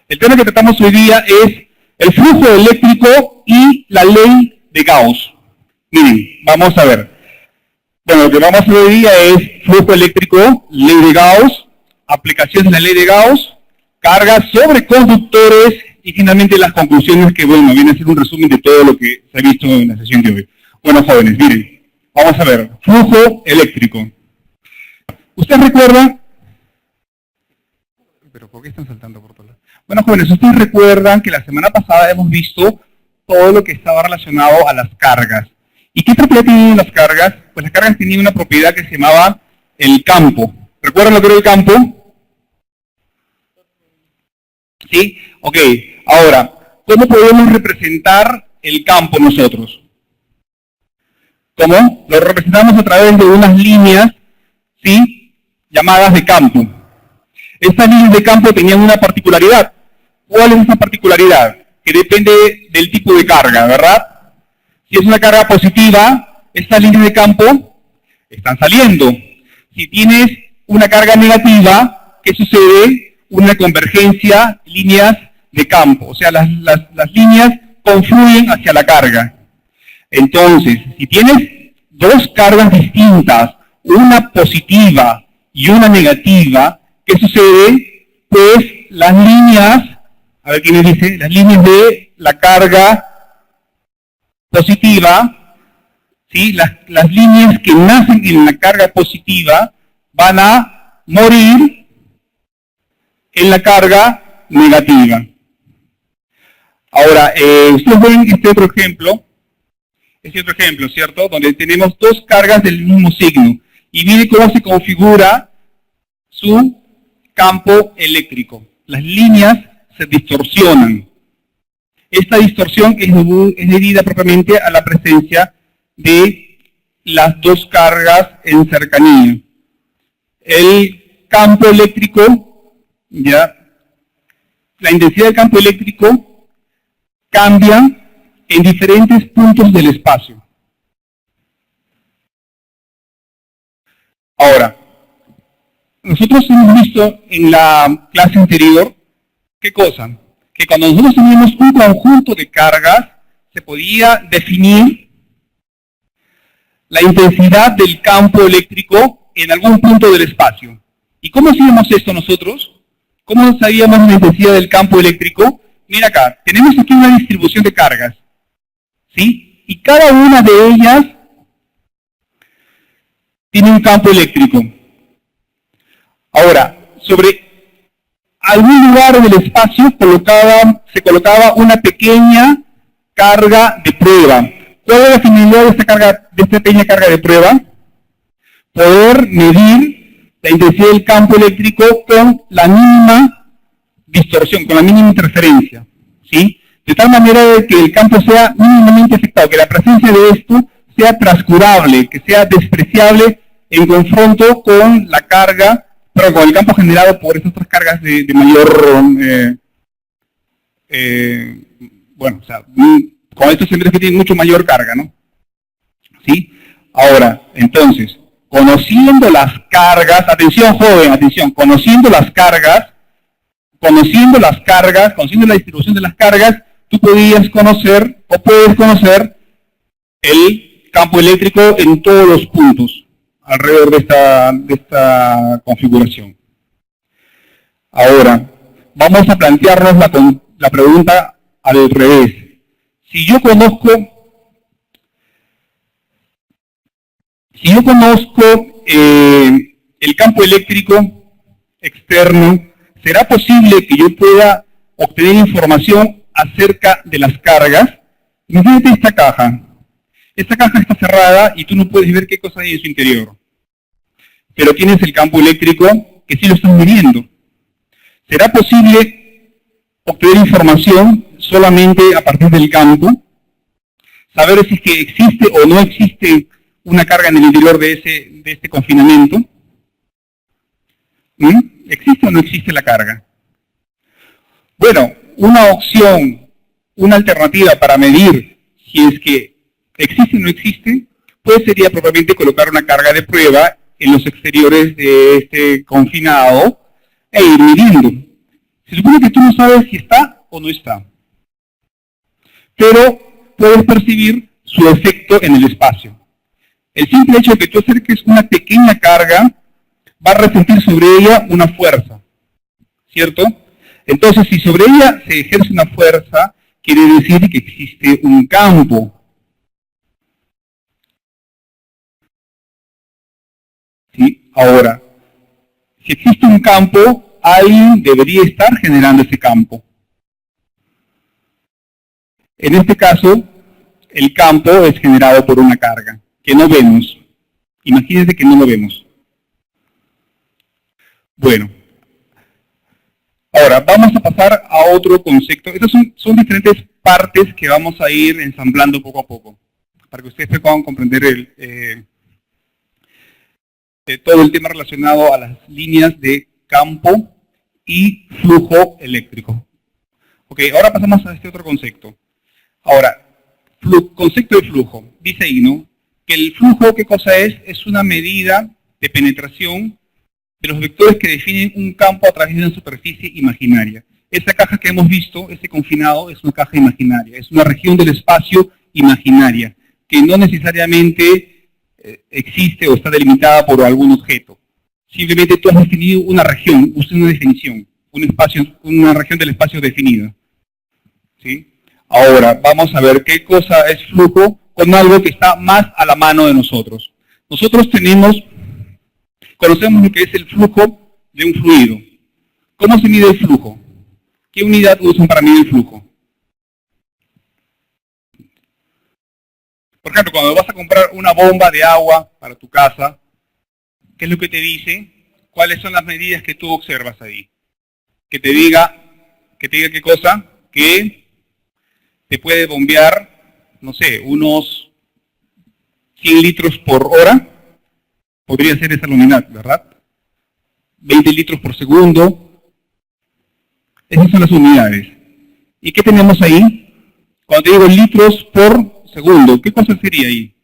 El tema que tratamos hoy día es el flujo eléctrico y la ley de Gauss. Miren, vamos a ver. Bueno, lo que vamos a ver hoy día es flujo eléctrico, ley de Gauss, aplicaciones de la ley de Gauss, cargas sobre conductores y finalmente las conclusiones que, bueno, viene a ser un resumen de todo lo que se ha visto en la sesión de hoy. Bueno, jóvenes, miren, vamos a ver, flujo eléctrico. ¿Ustedes recuerdan? ¿Pero por qué están saltando por todos lados? Bueno, jóvenes, ustedes recuerdan que la semana pasada hemos visto todo lo que estaba relacionado a las cargas. ¿Y qué propiedad tenían las cargas? Pues las cargas tenían una propiedad que se llamaba el campo. ¿Recuerdan lo que era el campo? ¿Sí? Ok. Ahora, ¿cómo podemos representar el campo nosotros? ¿Cómo? Lo representamos a través de unas líneas, ¿sí?, llamadas de campo. Estas líneas de campo tenían una particularidad. ¿Cuál es esa particularidad? Que depende del tipo de carga, ¿verdad? Si es una carga positiva, estas líneas de campo están saliendo. Si tienes una carga negativa, ¿qué sucede? Una convergencia, líneas de campo. O sea, las líneas confluyen hacia la carga. Entonces, si tienes dos cargas distintas, una positiva y una negativa, ¿qué sucede? Pues las líneas, a ver quién me dice, las líneas de la carga positiva, ¿sí?, las líneas que nacen en la carga positiva van a morir en la carga negativa. Ahora, ustedes ven este otro ejemplo, ¿cierto?, donde tenemos dos cargas del mismo signo. Y miren cómo se configura su campo eléctrico. Las líneas se distorsionan. Esta distorsión es debida propiamente a la presencia de las dos cargas en cercanía. El campo eléctrico, ya, la intensidad del campo eléctrico cambia en diferentes puntos del espacio. Ahora, nosotros hemos visto en la clase anterior, ¿qué cosa? Que cuando nosotros teníamos un conjunto de cargas, se podía definir la intensidad del campo eléctrico en algún punto del espacio. ¿Y cómo hacíamos esto nosotros? ¿Cómo sabíamos la intensidad del campo eléctrico? Mira acá, tenemos aquí una distribución de cargas, ¿sí? Y cada una de ellas tiene un campo eléctrico. Ahora, sobre algún lugar del espacio se colocaba una pequeña carga de prueba. ¿Cuál es la finalidad de esta pequeña carga de prueba? Poder medir la intensidad del campo eléctrico con la mínima distorsión, con la mínima interferencia, ¿sí? De tal manera de que el campo sea mínimamente afectado, que la presencia de esto sea transcurable, que sea despreciable en confronto con la carga, pero con el campo generado por estas otras cargas de mayor, bueno, o sea, con estos centros que tienen mucho mayor carga, ¿no? ¿Sí? Ahora, entonces, conociendo las cargas, atención joven, atención, conociendo la distribución de las cargas, tú podías conocer, o puedes conocer, el campo eléctrico en todos los puntos alrededor de esta configuración. Ahora, vamos a plantearnos la pregunta al revés. Si yo conozco el campo eléctrico externo, ¿será posible que yo pueda obtener información acerca de las cargas? Imagínate esta caja. Esta caja está cerrada y tú no puedes ver qué cosa hay en su interior. Pero tienes el campo eléctrico que sí lo estás midiendo. ¿Será posible obtener información solamente a partir del campo? Saber si es que existe o no existe una carga en el interior de este confinamiento. ¿Existe o no existe la carga? Bueno, una opción, una alternativa para medir si es que existe o no existe, pues sería probablemente colocar una carga de prueba en los exteriores de este confinado e ir midiendo. Si Se supone que tú no sabes si está o no está, pero puedes percibir su efecto en el espacio. El simple hecho de que tú acerques una pequeña carga va a resentir sobre ella una fuerza, ¿cierto? Entonces, si sobre ella se ejerce una fuerza, quiere decir que existe un campo. ¿Sí? Ahora, si existe un campo, alguien debería estar generando ese campo. En este caso, el campo es generado por una carga, que no vemos. Imagínense que no lo vemos. Bueno, ahora vamos a pasar a otro concepto. Estas son diferentes partes que vamos a ir ensamblando poco a poco, para que ustedes puedan comprender todo el tema relacionado a las líneas de campo y flujo eléctrico. Ok, ahora pasamos a este otro concepto. Ahora, concepto de flujo. Dice ahí, ¿no? Que el flujo, ¿qué cosa es? Es una medida de penetración de los vectores que definen un campo a través de una superficie imaginaria. Esa caja que hemos visto, ese confinado, es una caja imaginaria. Es una región del espacio imaginaria, que no necesariamente existe o está delimitada por algún objeto. Simplemente tú has definido una región, usa una definición, un espacio, una región del espacio definida. ¿Sí? Ahora, vamos a ver qué cosa es flujo con algo que está más a la mano de nosotros. Nosotros conocemos lo que es el flujo de un fluido. ¿Cómo se mide el flujo? ¿Qué unidad usan para medir el flujo? Por ejemplo, cuando vas a comprar una bomba de agua para tu casa, ¿qué es lo que te dice? ¿Cuáles son las medidas que tú observas ahí? Que te diga qué cosa, que te puede bombear, no sé, unos 100 litros por hora, podría ser esa la unidad, ¿verdad? 20 litros por segundo, esas son las unidades. ¿Y qué tenemos ahí? Cuando te digo litros por segundo, ¿qué cosa sería ahí?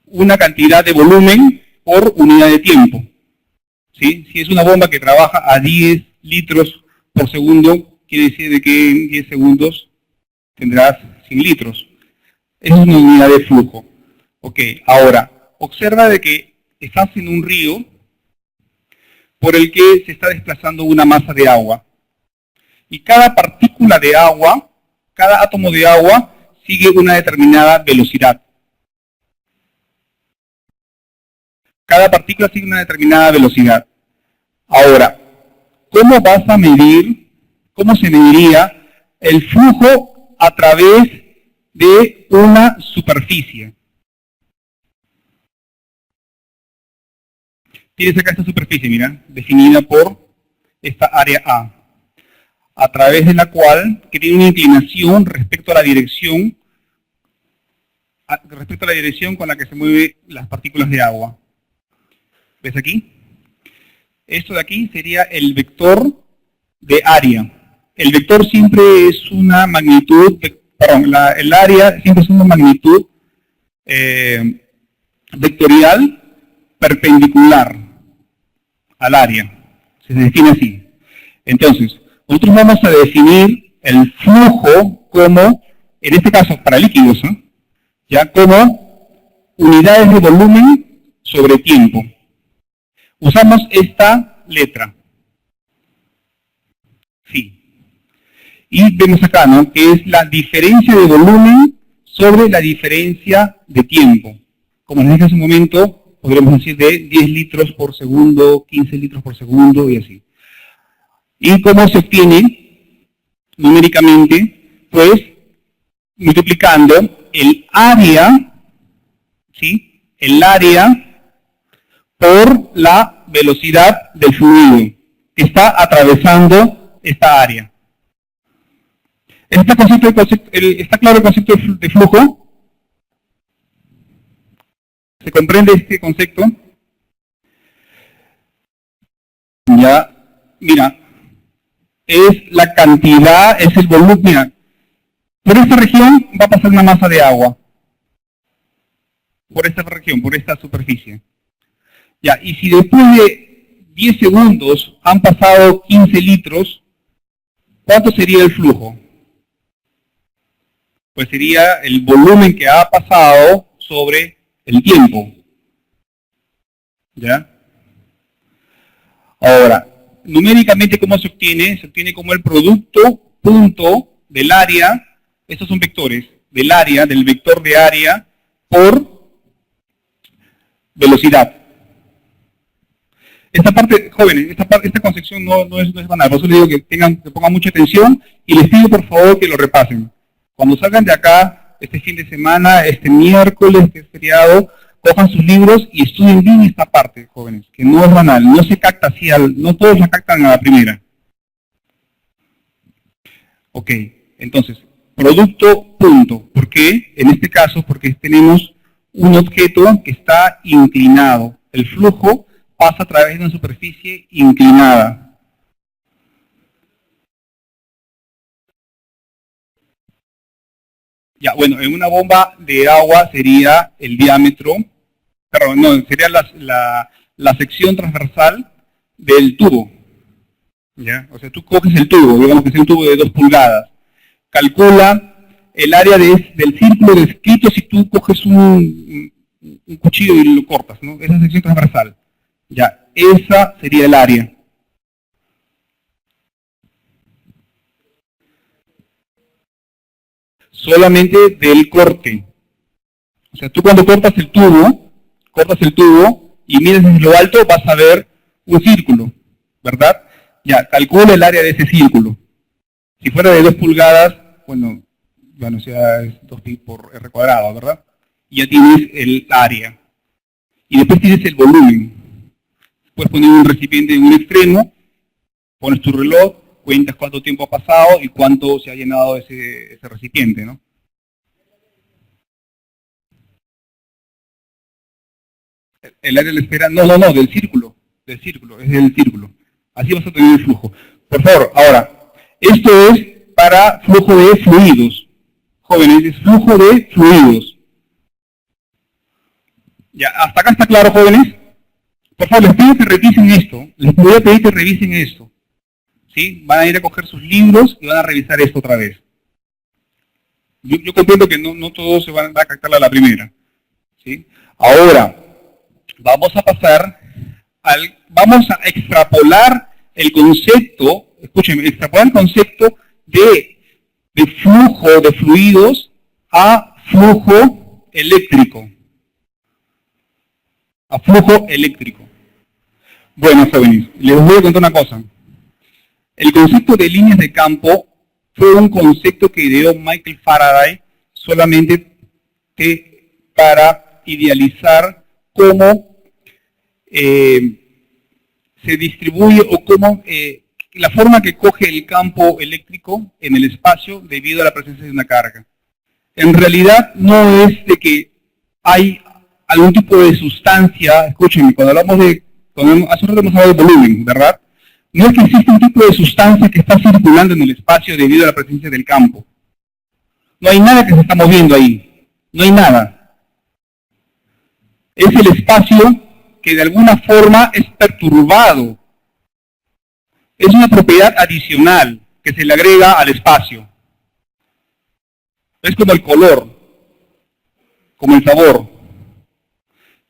Una cantidad de volumen por unidad de tiempo. ¿Sí? Si es una bomba que trabaja a 10 litros por segundo, quiere decir de que en 10 segundos tendrás 100 litros. Esa es una unidad de flujo. Ok, ahora, observa de que estás en un río por el que se está desplazando una masa de agua. Y cada partícula de agua, cada átomo de agua, sigue una determinada velocidad. Cada partícula sigue una determinada velocidad. Ahora, ¿cómo vas a medir, cómo se mediría el flujo a través de una superficie? Tienes acá esta superficie, mira, definida por esta área a través de la cual, que tiene una inclinación respecto a la dirección con la que se mueven las partículas de agua. ¿Ves aquí? Esto de aquí sería el vector de área. El vector siempre es una magnitud, el área siempre es una magnitud vectorial perpendicular al área. Se define así. Entonces, nosotros vamos a definir el flujo como, en este caso para líquidos, ¿eh? Ya como unidades de volumen sobre tiempo. Usamos esta letra. Sí. Y vemos acá, ¿no? Que es la diferencia de volumen sobre la diferencia de tiempo. Como les dije hace un momento, podríamos decir de 10 litros por segundo, 15 litros por segundo y así. ¿Y cómo se obtiene numéricamente? Pues multiplicando el área, ¿sí? El área por la velocidad del fluido que está atravesando esta área. ¿Está claro el concepto de flujo? ¿Se comprende este concepto? Ya, mira, es la cantidad, es el volumen. Mira, por esta región va a pasar una masa de agua. Por esta región, por esta superficie. Ya, y si después de 10 segundos han pasado 15 litros, ¿cuánto sería el flujo? Pues sería el volumen que ha pasado sobre el tiempo. ¿Ya? Ahora, numéricamente, ¿cómo se obtiene? Se obtiene como el producto punto del área, estos son vectores, del área, del vector de área, por velocidad. Esta parte, jóvenes, esta concepción no es banal, por eso les digo que pongan mucha atención y les pido por favor que lo repasen. Cuando salgan de acá, este fin de semana, este miércoles, que es feriado, cojan sus libros y estudien bien esta parte, jóvenes, que no es banal, no se capta así, no todos la captan a la primera. Ok, entonces, producto punto. ¿Por qué? En este caso, porque tenemos un objeto que está inclinado. El flujo pasa a través de una superficie inclinada. Ya, bueno, en una bomba de agua sería el diámetro, perdón, no, sería la sección transversal del tubo. ¿Ya? O sea, tú coges el tubo, digamos que es un tubo de 2 pulgadas. Calcula el área del círculo descrito si tú coges un cuchillo y lo cortas, ¿no? Esa sección transversal. Ya, esa sería el área. Solamente del corte. O sea, tú cuando cortas el tubo y miras desde lo alto, vas a ver un círculo, ¿verdad? Ya, calcula el área de ese círculo. Si fuera de 2 pulgadas, bueno, o sea, es 2pi por r cuadrado, ¿verdad? Y ya tienes el área. Y después tienes el volumen. Puedes poner un recipiente en un extremo, pones tu reloj, cuentas cuánto tiempo ha pasado y cuánto se ha llenado ese recipiente, ¿no? El área de la esfera, no, del círculo, es del círculo. Así vas a tener el flujo. Por favor, ahora, esto es para flujo de fluidos. Jóvenes, es flujo de fluidos. Ya, hasta acá está claro, jóvenes. Por favor, les pido que revisen esto. Les voy a pedir que revisen esto. ¿Sí? Van a ir a coger sus libros y van a revisar esto otra vez. Yo comprendo que no todos se van a captar a la primera. ¿Sí? Ahora, vamos a pasar vamos a extrapolar el concepto, escúchenme, extrapolar el concepto de flujo de fluidos a flujo eléctrico. A flujo eléctrico. Bueno, jóvenes, les voy a contar una cosa. El concepto de líneas de campo fue un concepto que ideó Michael Faraday solamente para idealizar cómo se distribuye o cómo la forma que coge el campo eléctrico en el espacio debido a la presencia de una carga. En realidad no es de que hay algún tipo de sustancia, escúchenme, hace rato hemos hablado de volumen, ¿verdad? No es que existe un tipo de sustancia que está circulando en el espacio debido a la presencia del campo. No hay nada que se está moviendo ahí, no hay nada. Es el espacio que de alguna forma es perturbado. Es una propiedad adicional que se le agrega al espacio. Es como el color, como el sabor.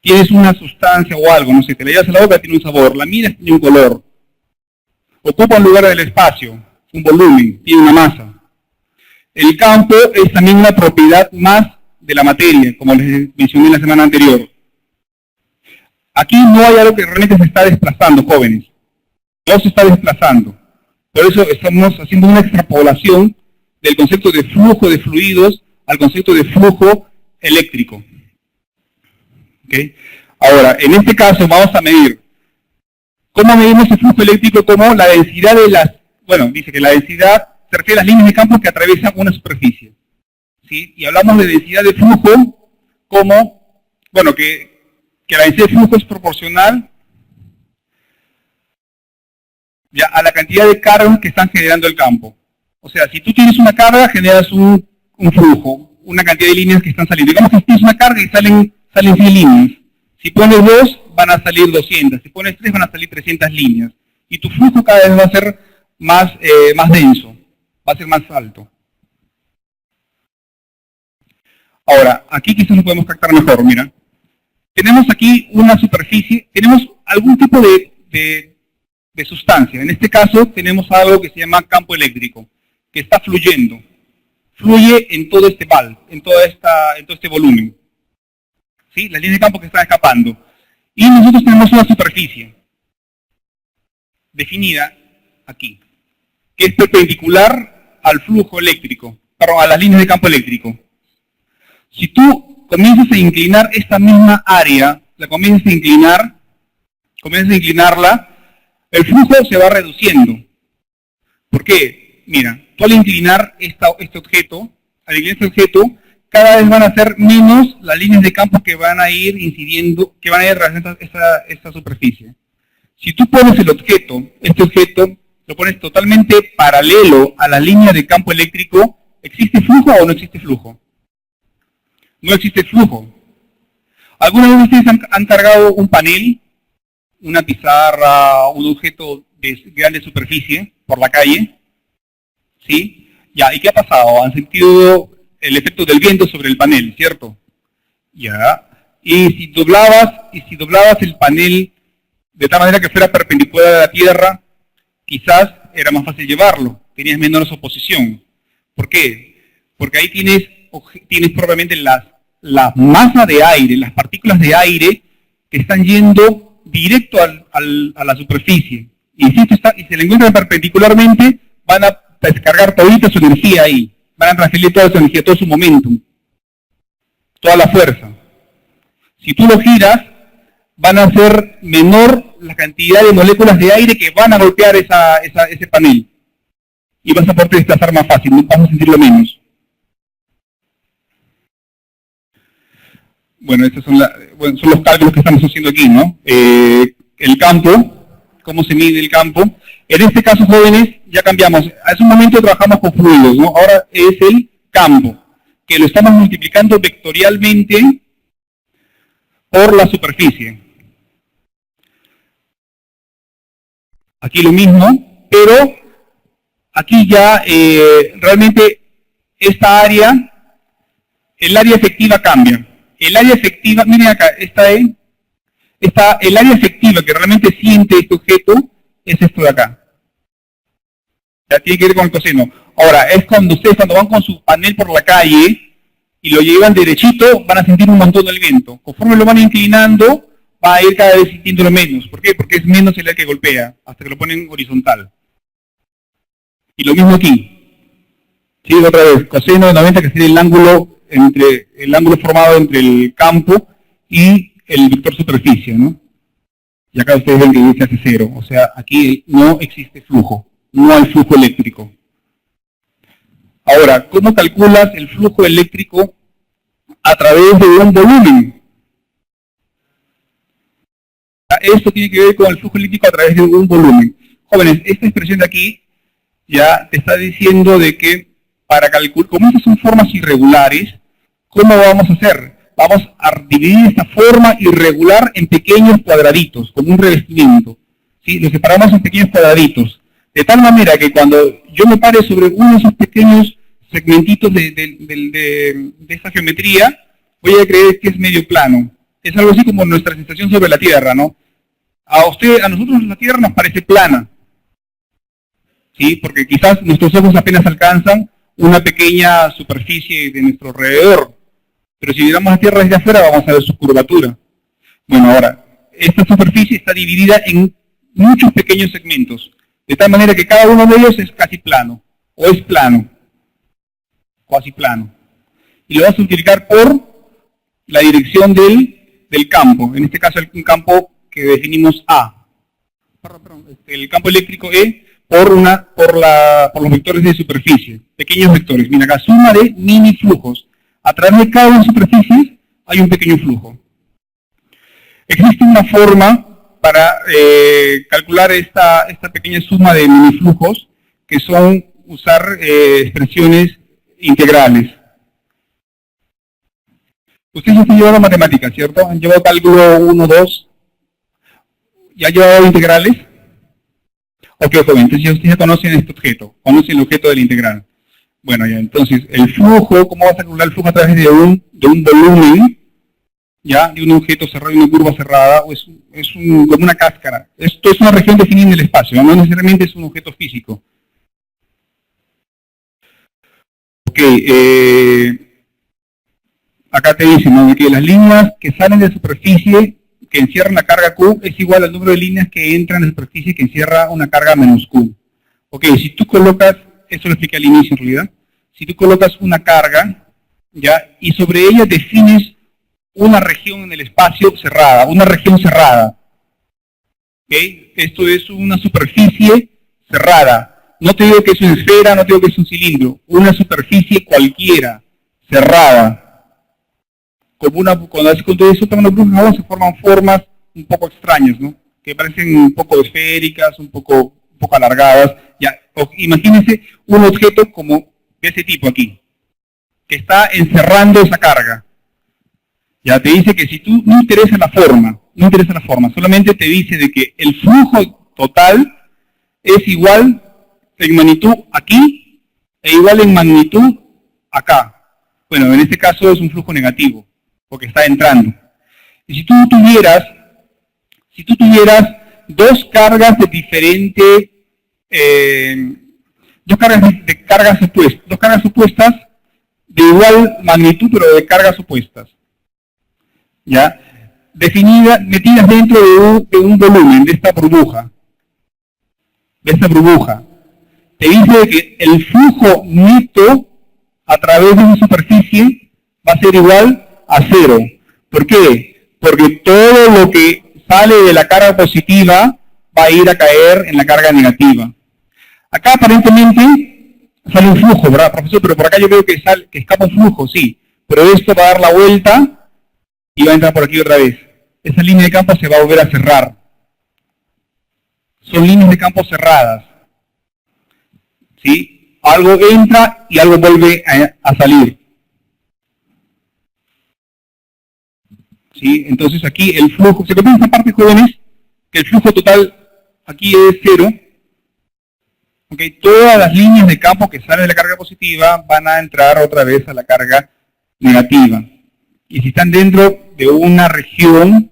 Tienes una sustancia o algo, no sé, te la llevas a la boca, tiene un sabor, la miras, tiene un color. Ocupa un lugar del espacio, un volumen, tiene una masa. El campo es también una propiedad más de la materia, como les mencioné la semana anterior. Aquí no hay algo que realmente se está desplazando, jóvenes. No se está desplazando. Por eso estamos haciendo una extrapolación del concepto de flujo de fluidos al concepto de flujo eléctrico. ¿Okay? Ahora, en este caso vamos a medir. ¿Cómo medimos el flujo eléctrico? Como la densidad de las... Bueno, dice que la densidad se refiere a las líneas de campo que atraviesan una superficie. ¿Sí? Y hablamos de densidad de flujo como... Bueno, que la densidad de flujo es proporcional ya a la cantidad de cargas que están generando el campo. O sea, si tú tienes una carga, generas un flujo, una cantidad de líneas que están saliendo. Digamos que tienes una carga y salen 100 líneas. Si pones 2, van a salir 200. Si pones 3, van a salir 300 líneas. Y tu flujo cada vez va a ser más denso. va a ser más alto. Ahora, aquí quizás lo podemos captar mejor, mira. Tenemos aquí una superficie, tenemos algún tipo de sustancia. En este caso tenemos algo que se llama campo eléctrico, que está fluyendo. Fluye en todo este valve, en todo este volumen. ¿Sí? Las líneas de campo que están escapando. Y nosotros tenemos una superficie definida aquí, que es perpendicular al flujo eléctrico, perdón, a las líneas de campo eléctrico. Si tú comienzas a inclinar esta misma área, comienzas a inclinarla, el flujo se va reduciendo. ¿Por qué? Mira, tú al inclinar este objeto, cada vez van a ser menos las líneas de campo que van a ir incidiendo, que van a ir atravesando esta superficie. Si tú pones este objeto, lo pones totalmente paralelo a la línea de campo eléctrico, ¿existe flujo o no existe flujo? No existe flujo. ¿Alguna vez ustedes han cargado un panel, una pizarra, un objeto de grande superficie por la calle? ¿Sí? Ya, ¿y qué ha pasado? Han sentido el efecto del viento sobre el panel, ¿cierto? Ya. Y si doblabas el panel de tal manera que fuera perpendicular a la tierra, quizás era más fácil llevarlo, tenías menos oposición. ¿Por qué? Porque ahí tienes probablemente la masa de aire, las partículas de aire que están yendo directo a la superficie. Y si se le encuentran perpendicularmente, van a descargar todita su energía ahí. Van a transferir toda su energía, todo su momentum, toda la fuerza. Si tú lo giras, van a ser menor la cantidad de moléculas de aire que van a golpear ese panel. Y vas a poder desplazar más fácil, vas a sentirlo menos. Bueno, estos son los cálculos que estamos haciendo aquí, ¿no? El campo, cómo se mide el campo. En este caso, jóvenes, ya cambiamos. Hace un momento trabajamos con fluidos, ¿no? Ahora es el campo, que lo estamos multiplicando vectorialmente por la superficie. Aquí lo mismo, pero aquí ya realmente esta área, el área efectiva cambia. El área efectiva, miren acá, el área efectiva que realmente siente este objeto es esto de acá. Ya tiene que ver con el coseno. Ahora, es cuando van con su panel por la calle y lo llevan derechito, van a sentir un montón del viento. Conforme lo van inclinando, va a ir cada vez sintiéndolo menos. ¿Por qué? Porque es menos el área que golpea, hasta que lo ponen horizontal. Y lo mismo aquí. Sí, otra vez, coseno de 90, que sería el ángulo formado entre el campo y el vector superficie, ¿no? Y acá ustedes ven que dice hace cero. O sea, aquí no existe flujo. No hay flujo eléctrico. Ahora, ¿cómo calculas el flujo eléctrico a través de un volumen? Esto tiene que ver con el flujo eléctrico a través de un volumen. Jóvenes, esta expresión de aquí ya te está diciendo de que para calcular, como estas son formas irregulares, ¿cómo vamos a hacer? Vamos a dividir esta forma irregular en pequeños cuadraditos, como un revestimiento. ¿Sí? Lo separamos en pequeños cuadraditos. De tal manera que cuando yo me pare sobre uno de esos pequeños segmentitos de esta geometría, voy a creer que es medio plano. Es algo así como nuestra sensación sobre la Tierra, ¿no? A nosotros la Tierra nos parece plana. ¿Sí? Porque quizás nuestros ojos apenas alcanzan una pequeña superficie de nuestro alrededor. Pero si miramos la Tierra desde afuera, vamos a ver su curvatura. Bueno, ahora, esta superficie está dividida en muchos pequeños segmentos, de tal manera que cada uno de ellos es casi plano, o es plano, casi plano. Y lo vas a multiplicar por la dirección del campo, en este caso un campo que definimos A. El campo eléctrico E por los vectores de superficie, pequeños vectores. Mira acá, suma de mini flujos. A través de cada una de las superficies hay un pequeño flujo. Existe una forma para calcular esta pequeña suma de miniflujos, que son usar expresiones integrales. Ustedes ya han llevado matemáticas, ¿cierto? Han llevado cálculo 1, 2. ¿Ya han llevado integrales? Ok, joven, entonces ustedes ya conocen este objeto, conocen el objeto de la integral. Bueno, ya, entonces, el flujo, ¿cómo vas a calcular el flujo a través de un volumen, ya, de un objeto cerrado y una curva cerrada? O como una cáscara. Esto es una región definida en el espacio, no necesariamente es un objeto físico. Ok, acá te dice, ¿no?, que las líneas que salen de superficie que encierran la carga Q es igual al número de líneas que entran en la superficie que encierra una carga menos Q. Ok, si tú colocas, eso lo expliqué al inicio en realidad, si tú colocas una carga, ya, y sobre ella defines una región en el espacio cerrada, una región cerrada. ¿Ok? Esto es una superficie cerrada. No te digo que es una esfera, no te digo que es un cilindro, una superficie cualquiera, cerrada. Cuando tú tomas los brujos se forman formas un poco extrañas, ¿no? Que parecen un poco esféricas, un poco alargadas. Ya, imagínense un objeto como de ese tipo aquí, que está encerrando esa carga. Ya te dice que si tú no interesa la forma, solamente te dice de que el flujo total es igual en magnitud aquí e igual en magnitud acá. Bueno, en este caso es un flujo negativo, porque está entrando. Y si tú tuvieras dos cargas de diferente, dos cargas opuestas de igual magnitud, pero de cargas opuestas, ¿ya? Metidas dentro de un volumen, de esta burbuja. Te dice que el flujo neto a través de una superficie va a ser igual a cero. ¿Por qué? Porque todo lo que sale de la carga positiva va a ir a caer en la carga negativa. Acá aparentemente sale un flujo, ¿verdad, profesor? Pero por acá yo veo que escapa un flujo, sí. Pero esto va a dar la vuelta y va a entrar por aquí otra vez. Esa línea de campo se va a volver a cerrar. Son líneas de campo cerradas. ¿Sí? Algo entra y algo vuelve a salir. ¿Sí? Entonces aquí el flujo, se comienza esta parte, jóvenes, que el flujo total aquí es cero. ¿Okay? Todas las líneas de campo que salen de la carga positiva van a entrar otra vez a la carga negativa. Y si están dentro de una región,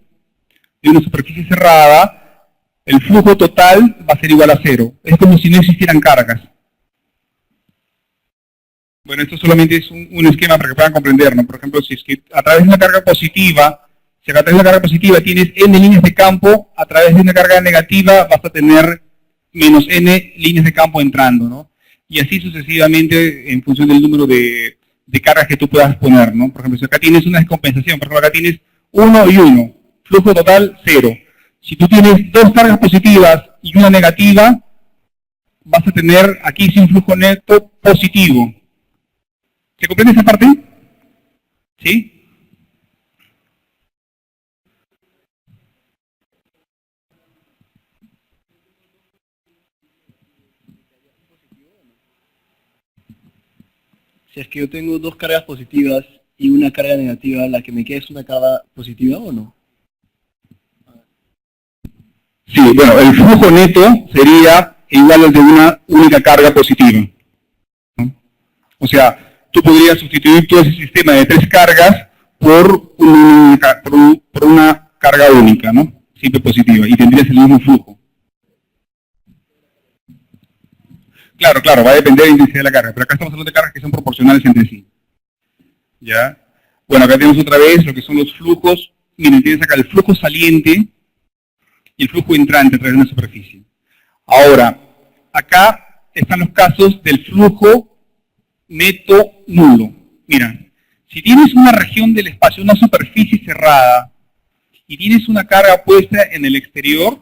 de una superficie cerrada, el flujo total va a ser igual a cero. Es como si no existieran cargas. Bueno, esto solamente es un esquema para que puedan comprender, ¿no? Por ejemplo, si es que a través de una carga positiva, si a través de una carga positiva tienes n líneas de campo, a través de una carga negativa vas a tener menos n líneas de campo entrando, ¿no? Y así sucesivamente en función del número de cargas que tú puedas poner, ¿no? Por ejemplo, si acá tienes una descompensación, por ejemplo, acá tienes 1 y 1, flujo total 0. Si tú tienes dos cargas positivas y una negativa, vas a tener aquí sí un flujo neto positivo. ¿Se comprende esa parte? ¿Sí? Si es que yo tengo dos cargas positivas y una carga negativa, ¿la que me queda es una carga positiva o no? Sí, bueno, el flujo neto sería igual al de una única carga positiva, ¿no? O sea, tú podrías sustituir todo ese sistema de tres cargas por una carga única, ¿no? Siempre positiva, y tendrías el mismo flujo. Claro, va a depender de la intensidad de la carga, pero acá estamos hablando de cargas que son proporcionales entre sí. ¿Ya? Bueno, acá tenemos otra vez lo que son los flujos. Miren, tienes acá el flujo saliente y el flujo entrante a través de una superficie. Ahora, acá están los casos del flujo neto nulo. Mira, si tienes una región del espacio, una superficie cerrada, y tienes una carga puesta en el exterior,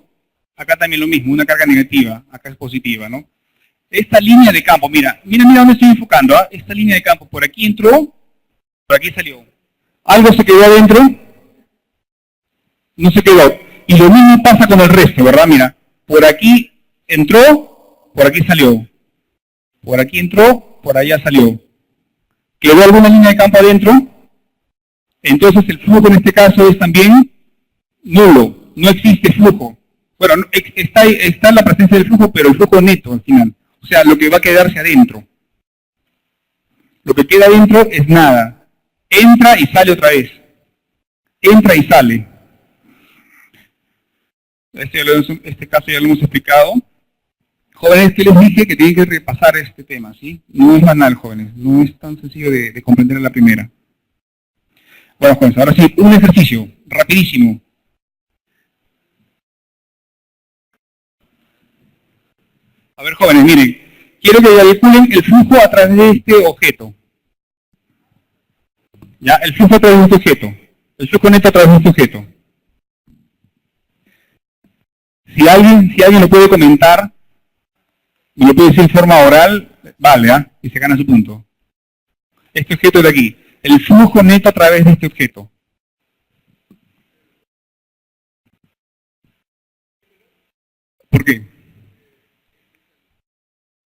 acá también lo mismo, una carga negativa, acá es positiva, ¿no? Esta línea de campo, mira dónde estoy enfocando, ¿ah? Esta línea de campo, por aquí entró, por aquí salió. ¿Algo se quedó adentro? No se quedó. Y lo mismo pasa con el resto, ¿verdad? Mira, por aquí entró, por aquí salió. Por aquí entró, por allá salió. ¿Quedó alguna línea de campo adentro? Entonces el flujo en este caso es también nulo. No existe flujo. Bueno, está la presencia del flujo, pero el flujo neto al final. O sea, lo que va a quedarse adentro. Lo que queda adentro es nada. Entra y sale otra vez. Entra y sale. Este caso ya lo hemos explicado. Jóvenes, que les dije que tienen que repasar este tema, ¿sí? No es banal, jóvenes. No es tan sencillo de comprender a la primera. Bueno, jóvenes, ahora sí, un ejercicio, rapidísimo. A ver, jóvenes, miren. Quiero que calculen el flujo a través de este objeto. ¿Ya? El flujo a través de este objeto. El flujo neto a través de este objeto. Si alguien lo puede comentar, y lo puede decir en forma oral, vale, ¿ah? Y se gana su punto. Este objeto de aquí. El flujo neto a través de este objeto. ¿Por qué?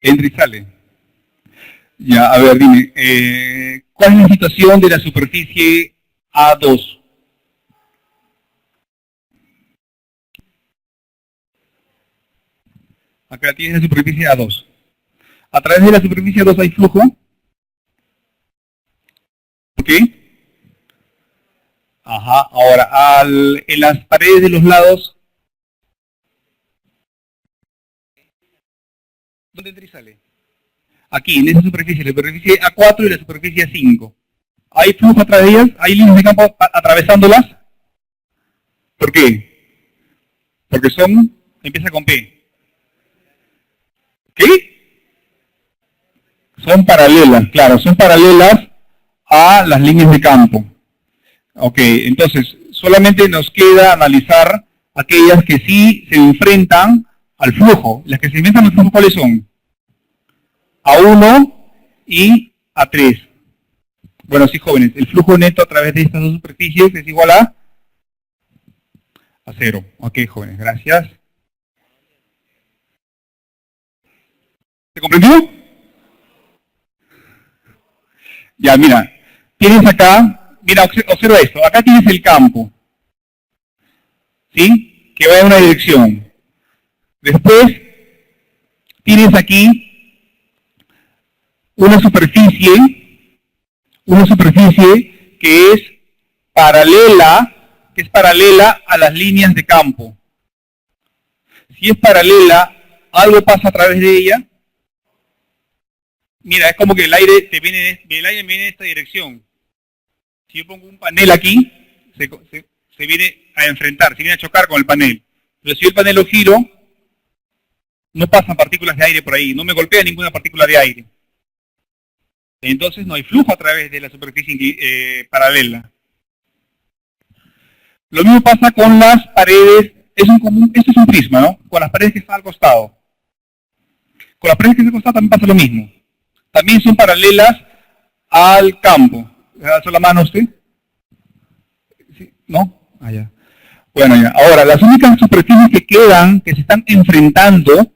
Entra y sale. Ya, a ver, dime. ¿Cuál es la situación de la superficie A2? Acá tienes la superficie A2. A través de la superficie A2 hay flujo. ¿Ok? Ajá. Ahora, en las paredes de los lados, ¿dónde entra y sale? Aquí, en esa superficie, la superficie A4 y la superficie A5. ¿Hay flujo a través de ellas? ¿Hay líneas de campo atravesándolas? ¿Por qué? Porque empieza con P. ¿Qué? Son paralelas, claro, son paralelas a las líneas de campo. Ok, entonces, solamente nos queda analizar aquellas que sí se enfrentan al flujo. Las que se enfrentan al flujo, ¿cuáles son? A1 y A3. Bueno, sí, jóvenes, el flujo neto a través de estas dos superficies es igual a 0. Ok, jóvenes, gracias. ¿Se comprendió? Ya, mira, tienes acá, mira, observa esto, acá tienes el campo, ¿sí? Que va en una dirección. Después, tienes aquí una superficie que es paralela a las líneas de campo. Si es paralela, algo pasa a través de ella. Mira, es como que el aire viene en esta dirección. Si yo pongo un panel aquí, se viene a enfrentar, se viene a chocar con el panel. Pero si yo el panel lo giro, no pasan partículas de aire por ahí, no me golpea ninguna partícula de aire. Entonces no hay flujo a través de la superficie paralela. Lo mismo pasa con las paredes, esto es un prisma, ¿no? Con las paredes que están al costado. Con las paredes que están al costado también pasa lo mismo. También son paralelas al campo. ¿Le da la mano a usted? ¿Sí? ¿No? Ah, ya. Bueno, ya. Ahora, las únicas superficies que quedan, que se están enfrentando,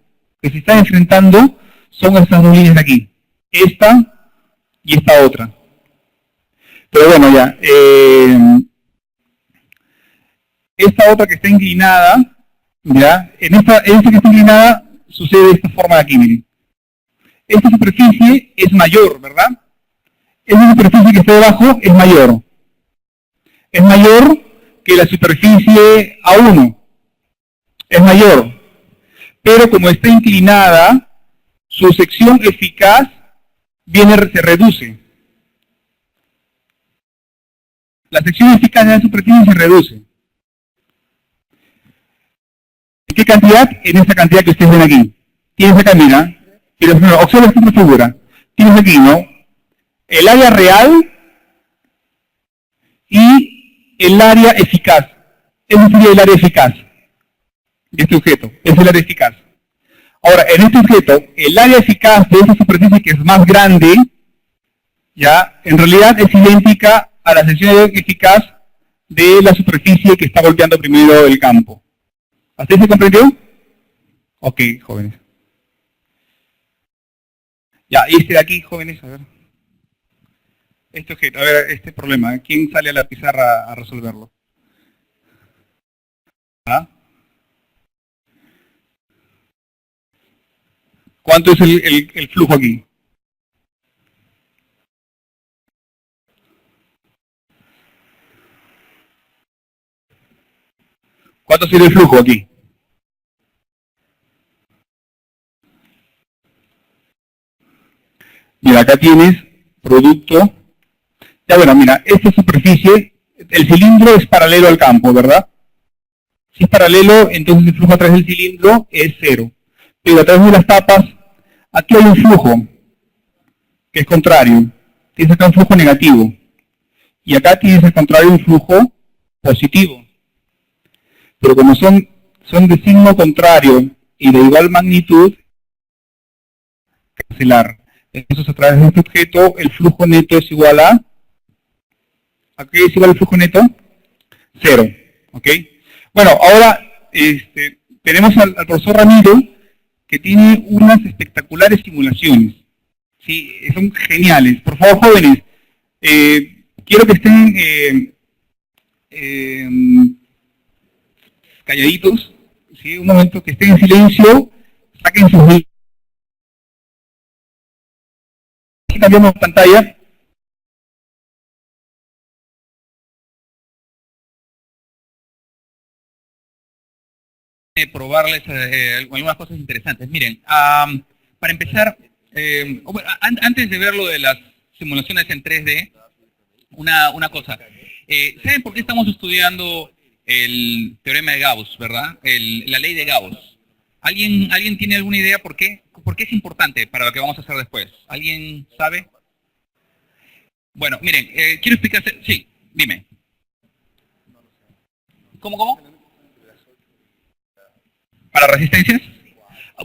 son estas dos líneas de aquí. Esta y esta otra. Pero bueno, ya. Esta otra que está inclinada, ya, en esta que está inclinada sucede de esta forma de aquí, miren. Esta superficie es mayor, ¿verdad? Esta superficie que está debajo es mayor. Es mayor que la superficie A1. Es mayor. Pero como está inclinada, su sección eficaz se reduce. La sección eficaz de la superficie se reduce. ¿En qué cantidad? En esta cantidad que ustedes ven aquí. Tienes acá, mira. Observa esta figura. Tienes aquí, ¿no? El área real y el área eficaz. Ese sería el área eficaz de este objeto. Es el área eficaz. Ahora, en este objeto, el área eficaz de esta superficie que es más grande, ya, en realidad es idéntica a la sección eficaz de la superficie que está golpeando primero el campo. ¿Hasta ahí se comprendió? Ok, jóvenes. Ya, y este de aquí, jóvenes, a ver. Este objeto, a ver, este problema, ¿quién sale a la pizarra a resolverlo? ¿Ah? ¿Cuánto es el flujo aquí? ¿Cuánto sería el flujo aquí? Mira, acá tienes producto. Ya bueno, mira, esta superficie, el cilindro es paralelo al campo, ¿verdad? Si es paralelo, entonces el flujo a través del cilindro es cero. Pero a través de las tapas, aquí hay un flujo que es contrario. Tienes acá un flujo negativo. Y acá tienes al contrario un flujo positivo. Pero como son de signo contrario y de igual magnitud, cancelar. Entonces a través de este objeto el flujo neto es igual a... ¿A qué es igual el flujo neto? Cero. ¿Ok? Bueno, ahora tenemos al profesor Ramiro que tiene unas espectaculares simulaciones. Sí, son geniales. Por favor, jóvenes, quiero que estén calladitos, ¿sí? Un momento, que estén en silencio, saquen sus... Cambiamos pantalla. Probarles algunas cosas interesantes. Miren, para empezar, antes de ver lo de las simulaciones en 3D, una cosa. ¿Saben por qué estamos estudiando el teorema de Gauss, verdad? La ley de Gauss. ¿Alguien tiene alguna idea por qué? ¿Por qué es importante para lo que vamos a hacer después? ¿Alguien sabe? Bueno, miren, quiero explicarse. Sí, dime. ¿Cómo? ¿Para resistencias?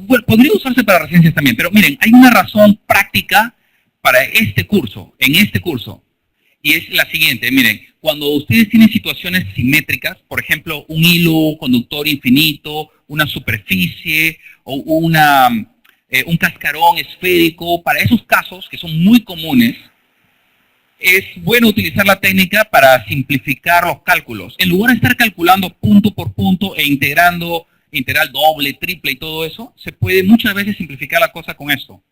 Bueno, podría usarse para resistencias también, pero miren, hay una razón práctica para este curso, y es la siguiente. Miren, cuando ustedes tienen situaciones simétricas, por ejemplo, un hilo conductor infinito, una superficie o un cascarón esférico, para esos casos, que son muy comunes, es bueno utilizar la técnica para simplificar los cálculos. En lugar de estar calculando punto por punto e integrando integral doble, triple y todo eso, se puede muchas veces simplificar la cosa con esto.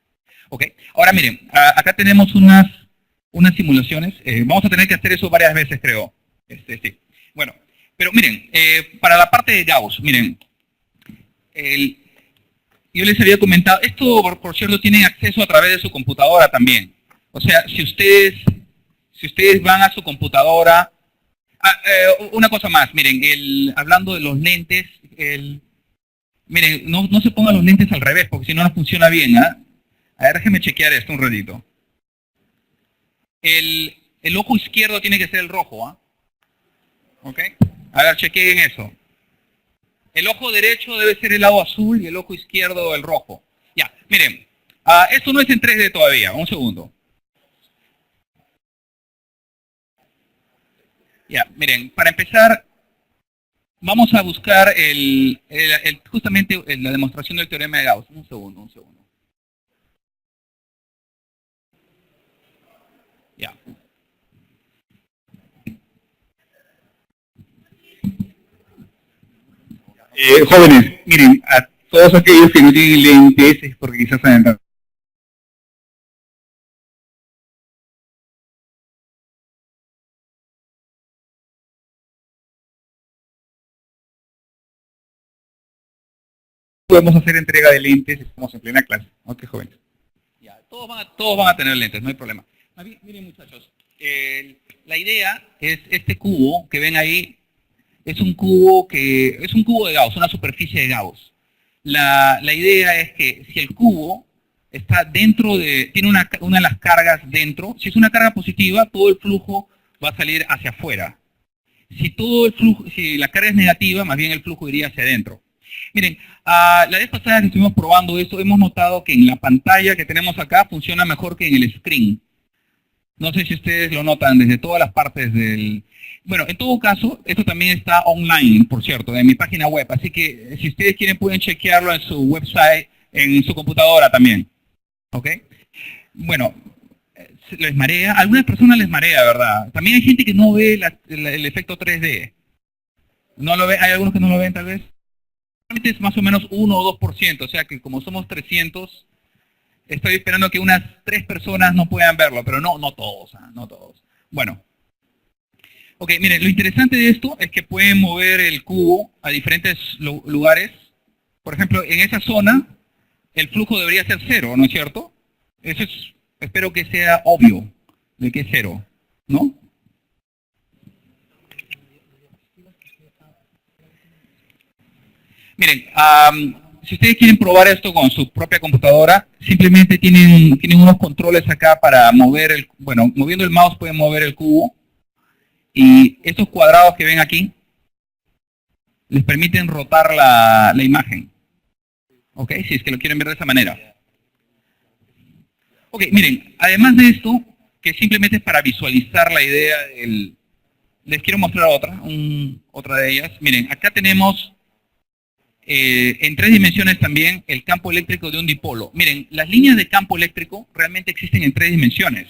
¿Ok? Ahora miren, acá tenemos unas simulacionnes. Vamos a tener que hacer eso varias veces, creo. Sí. Bueno, pero miren, para la parte de Gauss, miren, yo les había comentado, esto por cierto tienen acceso a través de su computadora también. O sea, si ustedes van a su computadora, una cosa más, miren, hablando de los lentes, miren, no se pongan los lentes al revés, porque si no, no funciona bien, ¿ah? A ver, déjenme chequear esto un ratito. El ojo izquierdo tiene que ser el rojo, ¿ah? ¿Ok? A ver, chequeen eso. El ojo derecho debe ser el lado azul y el ojo izquierdo el rojo. Ya, miren, esto no es en 3D todavía, un segundo. Ya, miren, para empezar, vamos a buscar justamente la demostración del teorema de Gauss. Un segundo. Ya. Jóvenes, miren, a todos aquellos que no tienen lentes es porque quizás saben. Podemos hacer entrega de lentes, estamos en plena clase. Ok, jóvenes. Ya, todos van a tener lentes, no hay problema. Miren, muchachos, la idea es este cubo que ven ahí, es un cubo de Gauss, una superficie de Gauss. La idea es que si el cubo está tiene una de las cargas dentro, si es una carga positiva, todo el flujo va a salir hacia afuera. Si la carga es negativa, más bien el flujo iría hacia adentro. Miren, la vez pasada que estuvimos probando esto, hemos notado que en la pantalla que tenemos acá funciona mejor que en el screen. No sé si ustedes lo notan desde todas las partes del... Bueno, en todo caso, esto también está online, por cierto, en mi página web. Así que si ustedes quieren pueden chequearlo en su website, en su computadora también. ¿Ok? Bueno, les marea. A algunas personas les marea, ¿verdad? También hay gente que no ve el efecto 3D. ¿No lo ve? ¿Hay algunos que no lo ven tal vez? Es más o menos 1 o 2%, o sea que como somos 300, Estoy esperando que unas 3 personas no puedan verlo, pero no todos, no todos. Bueno. Ok, miren, lo interesante de esto es que pueden mover el cubo a diferentes lugares. Por ejemplo, en esa zona, el flujo debería ser 0, ¿no es cierto? Eso es, espero que sea obvio, de que es 0, ¿no? Miren, si ustedes quieren probar esto con su propia computadora, simplemente tienen unos controles acá para mover moviendo el mouse pueden mover el cubo. Y estos cuadrados que ven aquí les permiten rotar la imagen. ¿Ok? Si es que lo quieren ver de esa manera. Ok, miren, además de esto, que simplemente es para visualizar la idea les quiero mostrar otra de ellas. Miren, acá tenemos en 3 dimensiones también el campo eléctrico de un dipolo. Miren, las líneas de campo eléctrico realmente existen en 3 dimensiones.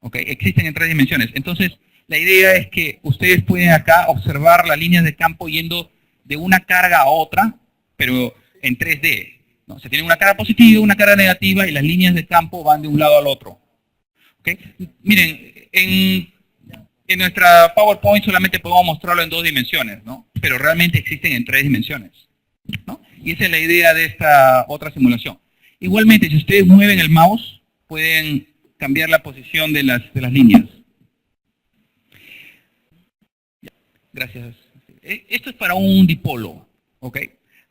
¿Ok? Existen en 3 dimensiones. Entonces, la idea es que ustedes pueden acá observar las líneas de campo yendo de una carga a otra, pero en 3D. ¿No? Se tiene una carga positiva, una carga negativa y las líneas de campo van de un lado al otro. ¿Okay? Miren, en nuestra PowerPoint solamente podemos mostrarlo en 2 dimensiones, ¿no? Pero realmente existen en 3 dimensiones, ¿no? Y esa es la idea de esta otra simulación. Igualmente, si ustedes mueven el mouse, pueden cambiar la posición de las líneas. Gracias. Esto es para un dipolo, ¿ok?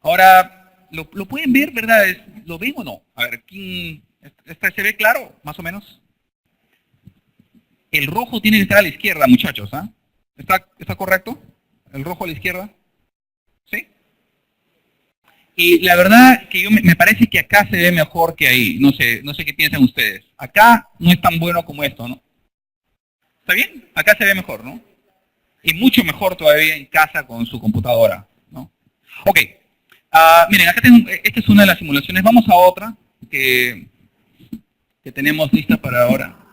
Ahora, ¿lo pueden ver, verdad? ¿Lo ven o no? A ver, ¿se ve claro, más o menos? El rojo tiene que estar a la izquierda, muchachos, ¿ah? ¿Está correcto? ¿El rojo a la izquierda? ¿Sí? Y la verdad que me parece que acá se ve mejor que ahí. No sé qué piensan ustedes. Acá no es tan bueno como esto, ¿no? ¿Está bien? Acá se ve mejor, ¿no? Y mucho mejor todavía en casa con su computadora, ¿no? Ok. Miren, acá esta es una de las simulaciones. Vamos a otra que tenemos lista para ahora.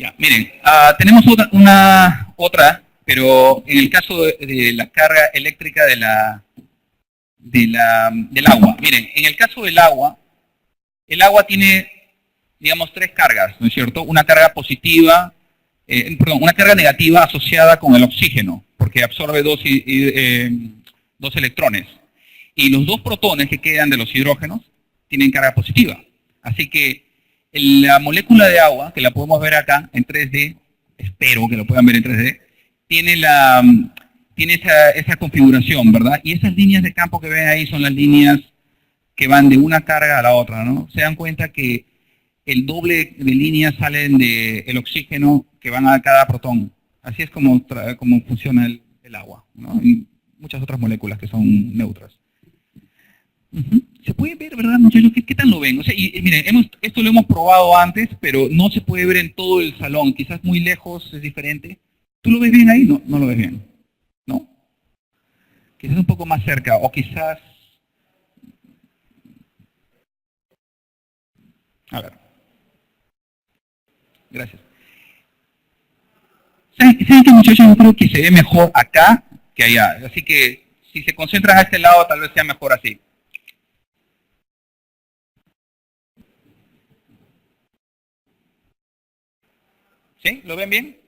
Ya, miren, tenemos otra, pero en el caso de la carga eléctrica del agua. Miren, en el caso del agua, el agua tiene, digamos, 3 cargas, ¿no es cierto? Una carga positiva, una carga negativa asociada con el oxígeno, porque absorbe 2 electrones. Y los 2 protones que quedan de los hidrógenos tienen carga positiva. Así que la molécula de agua, que la podemos ver acá en 3D, espero que lo puedan ver en 3D, tiene esa configuración, ¿verdad? Y esas líneas de campo que ven ahí son las líneas que van de una carga a la otra, ¿no? Se dan cuenta que el doble de líneas salen del oxígeno que van a cada protón. Así es como funciona el agua, ¿no? Y muchas otras moléculas que son neutras. Se puede ver, ¿verdad, muchachos? ¿Qué tal lo ven? O sea, y miren, esto lo hemos probado antes, pero no se puede ver en todo el salón. Quizás muy lejos es diferente. ¿Tú lo ves bien ahí? No, no lo ves bien. ¿No? Quizás un poco más cerca, o quizás... A ver. Gracias. ¿Saben qué, muchachos? Yo creo que se ve mejor acá que allá. Así que si se concentran a este lado, tal vez sea mejor así. ¿Sí? ¿Lo ven bien?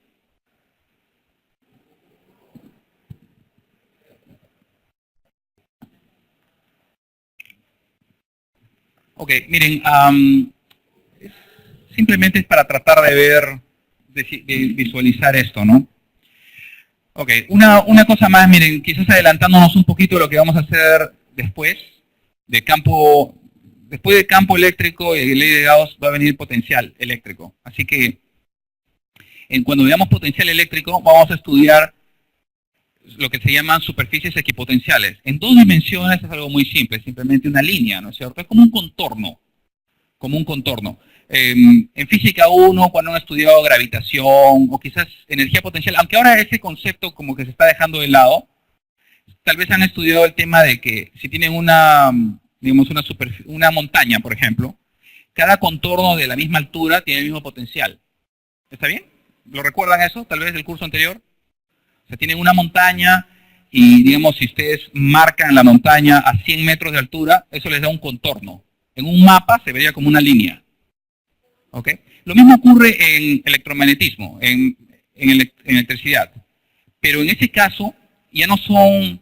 Ok, miren, simplemente es para tratar de ver, de visualizar esto, ¿no? Ok, una cosa más, miren, quizás adelantándonos un poquito de lo que vamos a hacer después de campo eléctrico y de ley de Gauss va a venir potencial eléctrico. Así que cuando veamos potencial eléctrico vamos a estudiar lo que se llaman superficies equipotenciales. En 2 dimensiones es algo muy simple, simplemente una línea, ¿no es cierto? Es como un contorno, en física 1, cuando han estudiado gravitación o quizás energía potencial, aunque ahora ese concepto como que se está dejando de lado, tal vez han estudiado el tema de que si tienen digamos una montaña, por ejemplo, cada contorno de la misma altura tiene el mismo potencial. ¿Está bien? ¿Lo recuerdan eso, tal vez del curso anterior? O sea, tienen una montaña y, digamos, si ustedes marcan la montaña a 100 metros de altura, eso les da un contorno. En un mapa se vería como una línea. ¿Ok? Lo mismo ocurre en electromagnetismo, en electricidad. Pero en ese caso, ya no son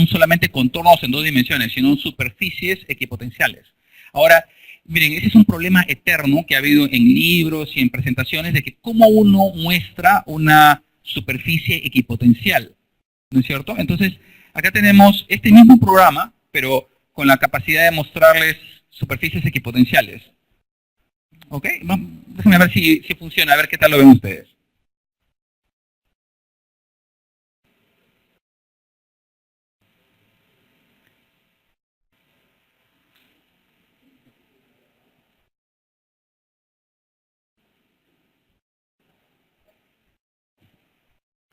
solamente contornos en 2 dimensiones, sino superficies equipotenciales. Ahora, miren, ese es un problema eterno que ha habido en libros y en presentaciones de que cómo uno muestra una superficie equipotencial, ¿no es cierto? Entonces, acá tenemos este mismo programa, pero con la capacidad de mostrarles superficies equipotenciales. ¿Ok? Déjenme ver si funciona, a ver qué tal lo ven ustedes.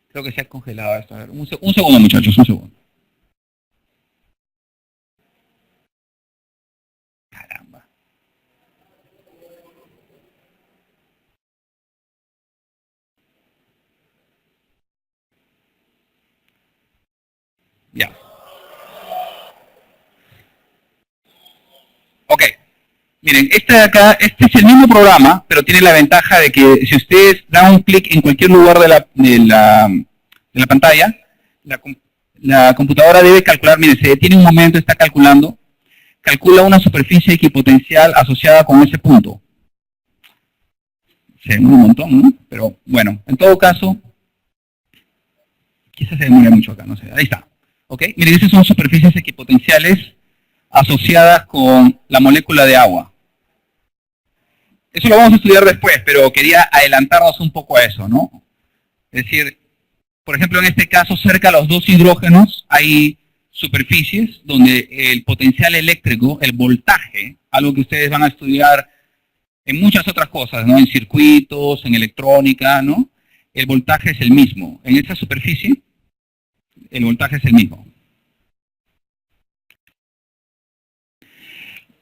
Creo que se ha congelado esto. A ver, un segundo, muchachos, un segundo. Caramba. Ya. Ok. Miren, este de acá, este es el mismo programa, pero tiene la ventaja de que si ustedes dan un clic en cualquier lugar de la pantalla, la computadora debe calcular, miren, se detiene un momento, está calculando, calcula una superficie equipotencial asociada con ese punto. Se demora un montón, ¿no? Pero bueno, en todo caso, quizás se demore mucho acá, no sé, ahí está. ¿Ok? Miren, esas son superficies equipotenciales asociadas con la molécula de agua. Eso lo vamos a estudiar después, pero quería adelantarnos un poco a eso, ¿no? Es decir, por ejemplo, en este caso, cerca de los 2 hidrógenos hay superficies donde el potencial eléctrico, el voltaje, algo que ustedes van a estudiar en muchas otras cosas, ¿no? En circuitos, en electrónica, ¿no? El voltaje es el mismo. En esta superficie, el voltaje es el mismo.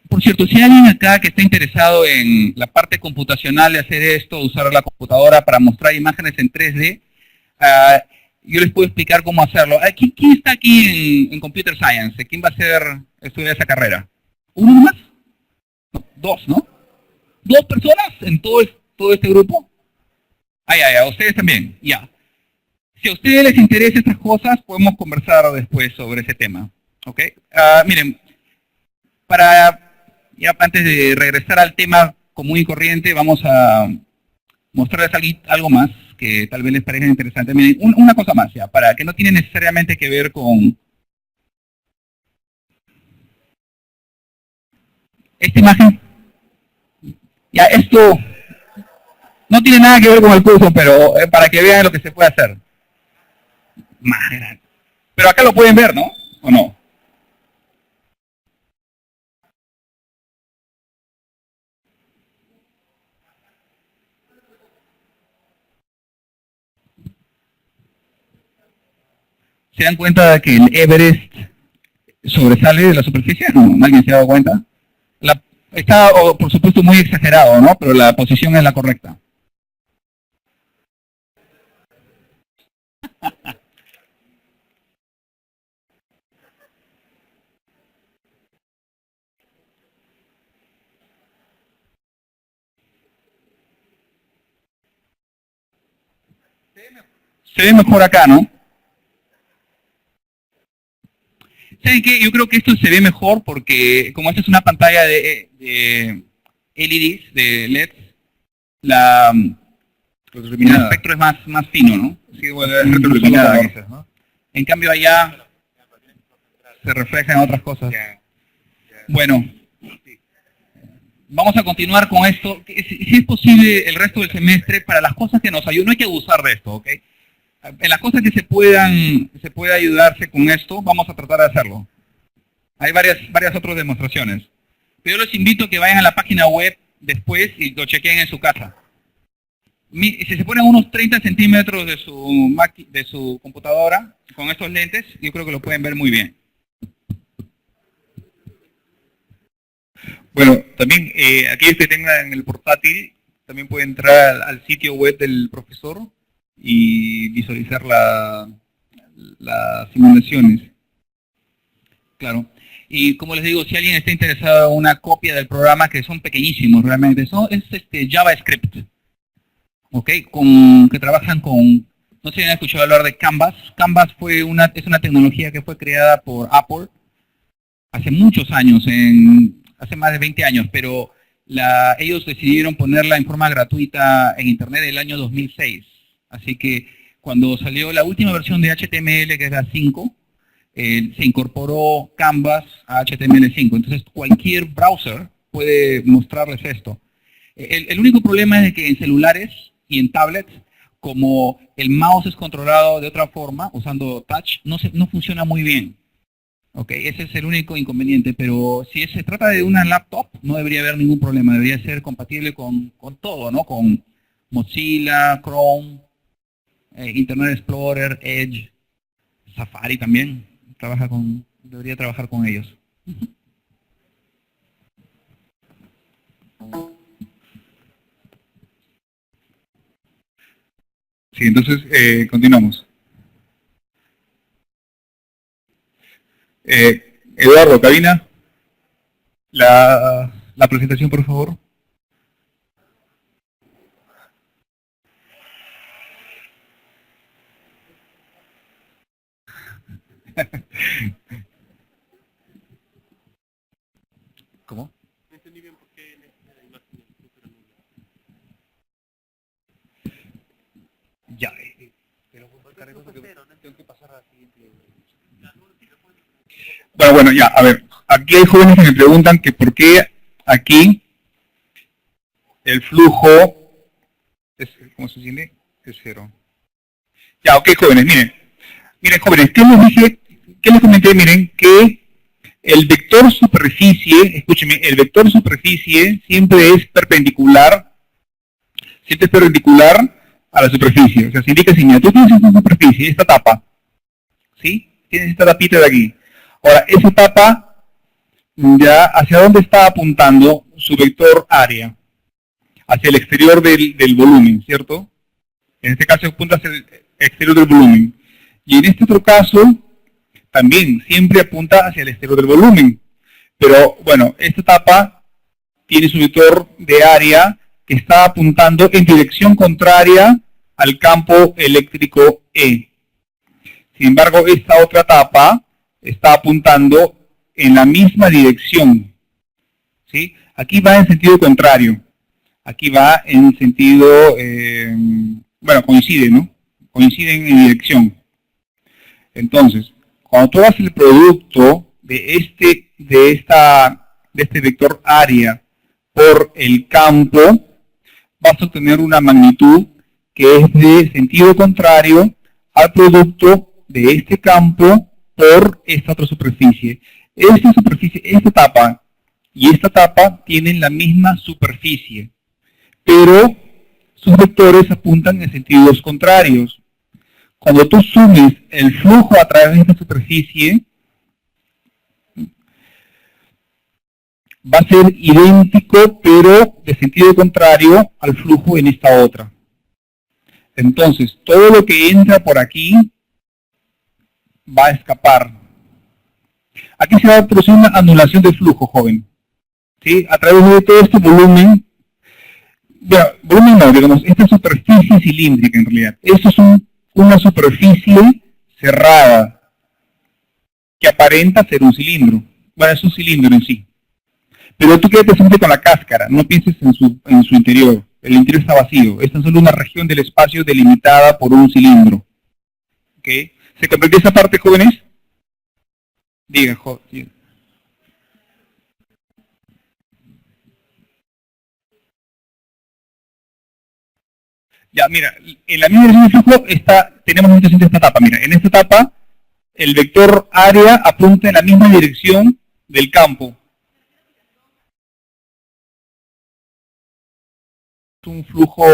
Por cierto, si hay alguien acá que está interesado en la parte computacional de hacer esto, usar la computadora para mostrar imágenes en 3D, yo les puedo explicar cómo hacerlo. ¿Quién está aquí en Computer Science? ¿Quién va a estudiar esa carrera? ¿Uno más? No, 2, ¿no? 2 personas en todo este grupo. Ya, ustedes también, ya. Si a ustedes les interesan estas cosas, podemos conversar después sobre ese tema. ¿Ok? Miren, ya antes de regresar al tema común y corriente, vamos a mostrarles algo más que tal vez les parezca interesante. Miren, una cosa más, ya, para que no tiene necesariamente que ver con esta imagen. Ya, esto no tiene nada que ver con el curso, pero para que vean lo que se puede hacer. Más grande. Pero acá lo pueden ver, ¿no? ¿O no? ¿Se dan cuenta de que el Everest sobresale de la superficie? ¿No? ¿Alguien se ha dado cuenta? Está, por supuesto, muy exagerado, ¿no? Pero la posición es la correcta. Se ve mejor acá, ¿no? ¿Saben qué? Yo creo que esto se ve mejor porque como esta es una pantalla de LEDs, de LEDs, el espectro es más fino, ¿no? Sí, bueno, es retroiluminada quizás, ¿no? En cambio allá se refleja en otras cosas. Bueno, vamos a continuar con esto. Si es posible el resto del semestre, para las cosas que nos ayudan, no hay que abusar de esto, ¿ok? En las cosas que se puede ayudarse con esto, vamos a tratar de hacerlo. Hay varias otras demostraciones. Pero yo les invito a que vayan a la página web después y lo chequeen en su casa. Si se ponen unos 30 centímetros de su computadora con estos lentes, yo creo que lo pueden ver muy bien. Bueno, también aquellos que tengan el portátil, también puede entrar al sitio web del profesor y visualizar las simulaciones. Claro. Y como les digo, si alguien está interesado en una copia del programa, que son pequeñísimos realmente, es JavaScript, ¿ok? Que trabajan con, no sé si han escuchado hablar de Canvas. Canvas es una tecnología que fue creada por Apple hace muchos años, hace más de 20 años, pero ellos decidieron ponerla en forma gratuita en Internet el año 2006. Así que cuando salió la última versión de HTML, que es la 5, se incorporó Canvas a HTML5. Entonces cualquier browser puede mostrarles esto. El único problema es de que en celulares y en tablets, como el mouse es controlado de otra forma, usando touch, no funciona muy bien. Ok, ese es el único inconveniente, pero si se trata de una laptop, no debería haber ningún problema, debería ser compatible con todo, ¿no? Con Mozilla, Chrome, Internet Explorer, Edge, Safari también, debería trabajar con ellos. Sí, entonces continuamos. Eduardo, cabina, la presentación, por favor. ¿Cómo? No entendí bien por qué en esta imagen el flujo era nulo. Ya, pero tengo que pasar a la siguiente. Bueno, ya, a ver, aquí hay jóvenes que me preguntan que por qué aquí el flujo, ¿cómo se entiende? Es cero. Ya, ok, jóvenes, miren jóvenes, ¿qué les comenté? Miren, que el vector superficie, escúchenme, el vector superficie siempre es perpendicular a la superficie. O sea, se indica así, mira, tú tienes esta superficie, esta tapa, ¿sí? Tienes esta tapita de aquí. Ahora, esa tapa, ya, ¿hacia dónde está apuntando su vector área? Hacia el exterior del volumen, ¿cierto? En este caso apunta hacia el exterior del volumen. Y en este otro caso, también siempre apunta hacia el exterior del volumen. Pero, bueno, esta tapa tiene su vector de área que está apuntando en dirección contraria al campo eléctrico E. Sin embargo, esta otra tapa está apuntando en la misma dirección. ¿Sí? Aquí va en sentido contrario. Aquí va en sentido, bueno, coincide, ¿no? Coinciden en dirección. Entonces, cuando tú haces el producto de este vector área por el campo, vas a obtener una magnitud que es de sentido contrario al producto de este campo por esta otra superficie. Esta tapa y esta tapa tienen la misma superficie, pero sus vectores apuntan en sentidos contrarios. Cuando tú sumes el flujo a través de esta superficie, va a ser idéntico, pero de sentido contrario al flujo en esta otra. Entonces, todo lo que entra por aquí va a escapar. Aquí se va a producir una anulación de flujo, joven. ¿Sí? A través de todo este volumen, bueno, volumen no, digamos, esta superficie cilíndrica en realidad. Esto es una superficie cerrada que aparenta ser un cilindro. Bueno, es un cilindro en sí. Pero tú quédate siempre con la cáscara, no pienses en su interior. El interior está vacío. Esta es solo una región del espacio delimitada por un cilindro. ¿Ok? ¿Se comprendió esa parte, jóvenes? Diga, joven. Ya, mira, en la misma dirección de flujo tenemos esta tapa. Mira, en esta tapa el vector área apunta en la misma dirección del campo. Es un flujo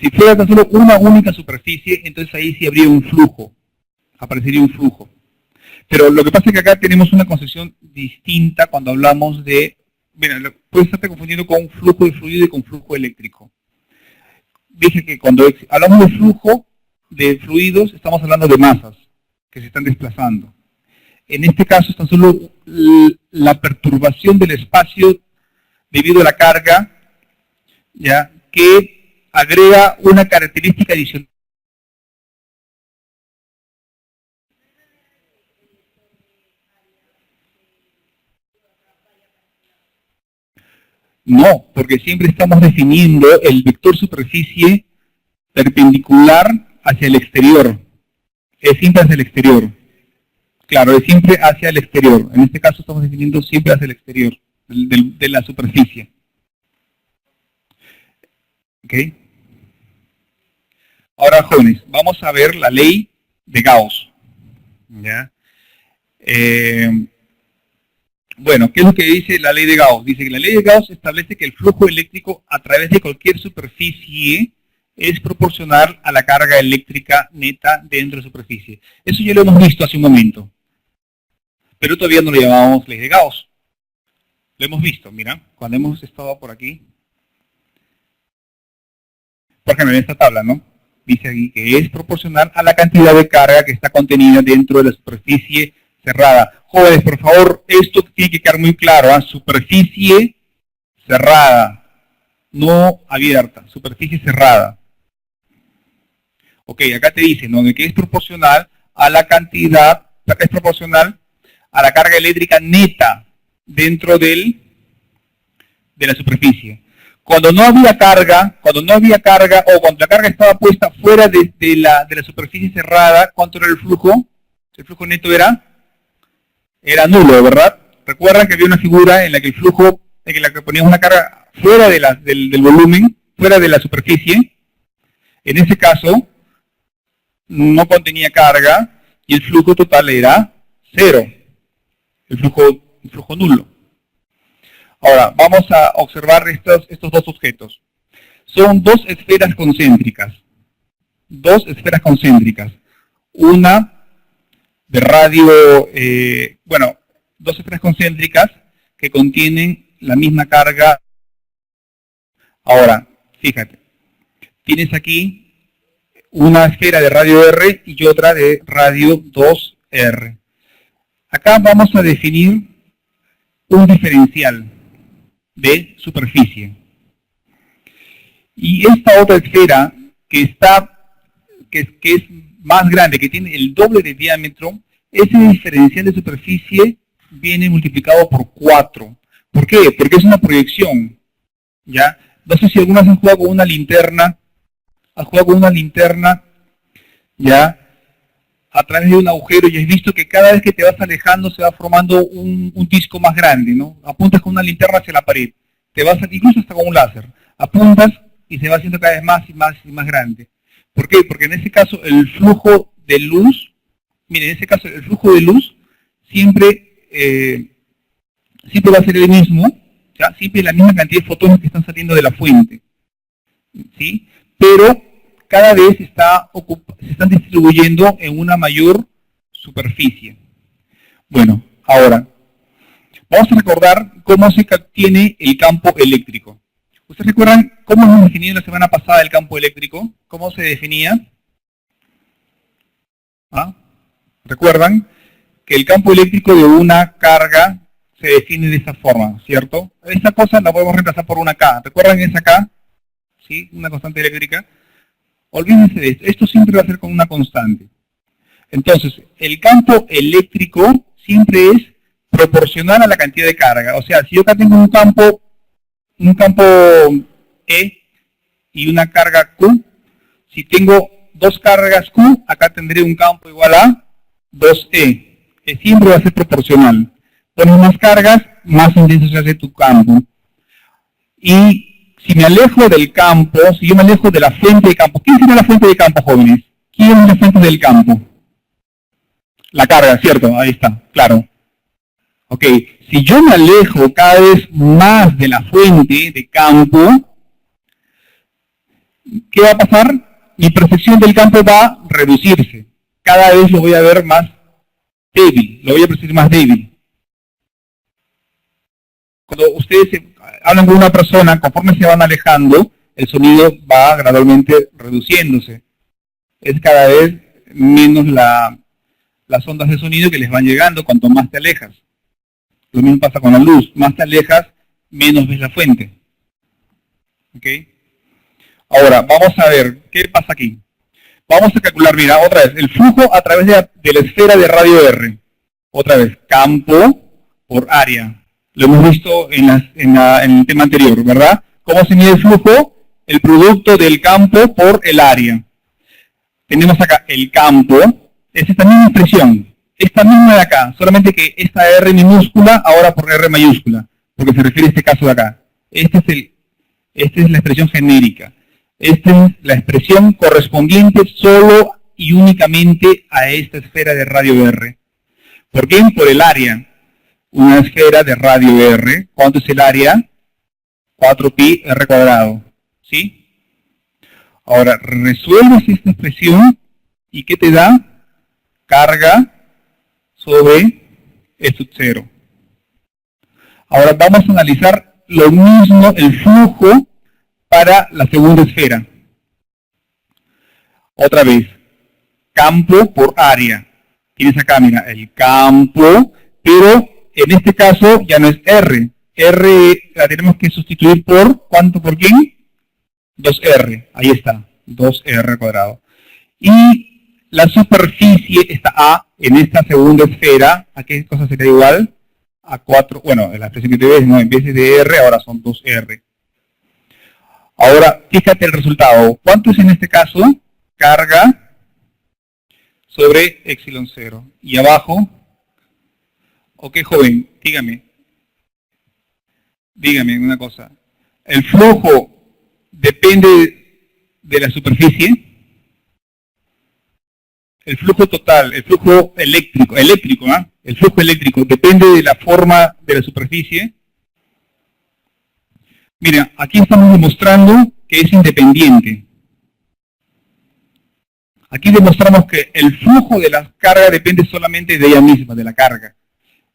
si fuera tan solo una única superficie, entonces ahí sí habría un flujo. aparecería un flujo. Pero lo que pasa es que acá tenemos una concepción distinta cuando hablamos de, mira, puedes estarte confundiendo con flujo de fluido y con flujo eléctrico. Dije que cuando hablamos de flujo de fluidos, estamos hablando de masas que se están desplazando. En este caso es tan solo la perturbación del espacio debido a la carga, ya, que agrega una característica adicional. No, porque siempre estamos definiendo el vector superficie perpendicular hacia el exterior. Es siempre hacia el exterior. Claro, es siempre hacia el exterior. En este caso estamos definiendo siempre hacia el exterior de la superficie. ¿Ok? Ahora, jóvenes, vamos a ver la ley de Gauss. ¿Ya? Bueno, ¿qué es lo que dice la ley de Gauss? Dice que la ley de Gauss establece que el flujo eléctrico a través de cualquier superficie es proporcional a la carga eléctrica neta dentro de la superficie. Eso ya lo hemos visto hace un momento. Pero todavía no lo llamamos ley de Gauss. Lo hemos visto, mira, cuando hemos estado por aquí. Por ejemplo, en esta tabla, ¿no? Dice aquí que es proporcional a la cantidad de carga que está contenida dentro de la superficie cerrada. Jóvenes, por favor, esto tiene que quedar muy claro, ¿eh? Superficie cerrada, no abierta, superficie cerrada. Ok, acá te dice, ¿no? De que es proporcional a la cantidad, es proporcional a la carga eléctrica neta dentro de la superficie. Cuando no había carga, o cuando la carga estaba puesta fuera de la superficie cerrada, ¿cuánto era el flujo? El flujo neto era nulo, ¿verdad? Recuerdan que había una figura en la que el flujo, en la que poníamos una carga fuera del volumen, fuera de la superficie. En ese caso, no contenía carga y el flujo total era cero. El flujo nulo. Ahora, vamos a observar estos dos objetos. Son dos esferas concéntricas. Dos esferas concéntricas. Una de radio, dos esferas concéntricas que contienen la misma carga. Ahora, fíjate, tienes aquí una esfera de radio R y otra de radio 2R. Acá vamos a definir un diferencial de superficie. Y esta otra esfera que es más grande, que tiene el doble de diámetro, ese diferencial de superficie viene multiplicado por 4. ¿Por qué? Porque es una proyección. ¿Ya? No sé si algunas han jugado con una linterna. ¿Has jugado con una linterna? ¿Ya? A través de un agujero y has visto que cada vez que te vas alejando se va formando un disco más grande, ¿no? Apuntas con una linterna hacia la pared. Te vas, incluso hasta con un láser. Apuntas y se va haciendo cada vez más y más y más grande. ¿Por qué? Porque en ese caso el flujo de luz, miren, en ese caso el flujo de luz siempre va a ser el mismo, ¿ya? Siempre la misma cantidad de fotones que están saliendo de la fuente, ¿sí? Pero cada vez se están distribuyendo en una mayor superficie. Bueno, ahora, vamos a recordar cómo se obtiene el campo eléctrico. ¿Ustedes recuerdan cómo hemos definido la semana pasada el campo eléctrico? ¿Cómo se definía? ¿Ah? ¿Recuerdan? Que el campo eléctrico de una carga se define de esa forma, ¿cierto? Esa cosa la podemos reemplazar por una K. ¿Recuerdan esa K? ¿Sí? Una constante eléctrica. Olvídense de esto. Esto siempre va a ser con una constante. Entonces, el campo eléctrico siempre es proporcional a la cantidad de carga. O sea, si yo acá tengo un campo E y una carga Q, si tengo dos cargas Q, acá tendré un campo igual a 2E. Que siempre va a ser proporcional. Pones más cargas, más intenso se hace tu campo. Y si me alejo del campo, si yo me alejo de la fuente de campo, ¿quién sería la fuente de campo, jóvenes? ¿Quién es la fuente del campo? La carga, ¿cierto? Ahí está, claro. Ok, si yo me alejo cada vez más de la fuente de campo, ¿qué va a pasar? Mi percepción del campo va a reducirse. cada vez lo voy a ver más débil, lo voy a percibir más débil. Cuando ustedes hablan con una persona, conforme se van alejando, el sonido va gradualmente reduciéndose. Es cada vez menos las ondas de sonido que les van llegando cuanto más te alejas. Lo mismo pasa con la luz. Más te alejas, menos ves la fuente. ¿Ok? Ahora, vamos a ver, ¿qué pasa aquí? Vamos a calcular, mira, otra vez, el flujo a través de la esfera de radio R. Otra vez, campo por área. Lo hemos visto en el tema anterior, ¿verdad? ¿Cómo se mide el flujo? El producto del campo por el área. Tenemos acá el campo, es esta misma expresión, esta misma de acá, solamente que esta R minúscula ahora por R mayúscula, porque se refiere a este caso de acá. Esta es la expresión genérica. Esta es la expresión correspondiente solo y únicamente a esta esfera de radio R. ¿Por qué? Por el área. Una esfera de radio R. ¿Cuánto es el área? 4pi r cuadrado. ¿Sí? Ahora, resuelves esta expresión y ¿qué te da? Carga sobre E sub 0. Ahora vamos a analizar lo mismo, el flujo para la segunda esfera. Otra vez, campo por área. Tienes acá, mira, el campo, pero en este caso ya no es R. R la tenemos que sustituir por, ¿cuánto por quién? 2R, ahí está, 2R cuadrado. Y la superficie, esta A, en esta segunda esfera, ¿a qué cosa sería igual? A 4, bueno, la expresión que te ves, ¿no? En vez de R, ahora son 2R. Ahora, fíjate el resultado. ¿Cuánto es en este caso? Carga sobre epsilon 0. Y abajo, ok, joven, dígame una cosa. ¿El flujo depende de la superficie? El flujo total, el flujo eléctrico, ¿ah? El flujo eléctrico depende de la forma de la superficie. Mira, aquí estamos demostrando que es independiente. Aquí demostramos que el flujo de la carga depende solamente de ella misma, de la carga.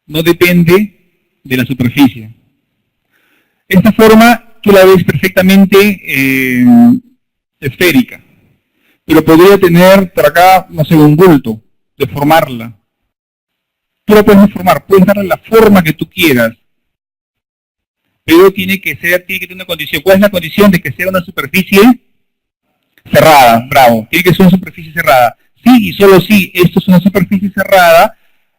No depende de la superficie. Esta forma tú la ves perfectamente esférica. Pero podría tener por acá, no sé, un bulto, deformarla. Tú la puedes deformar, puedes darle la forma que tú quieras. Pero tiene que tener una condición. ¿Cuál es la condición? De que sea una superficie cerrada, bravo. Tiene que ser una superficie cerrada. Sí y solo si esto es una superficie cerrada,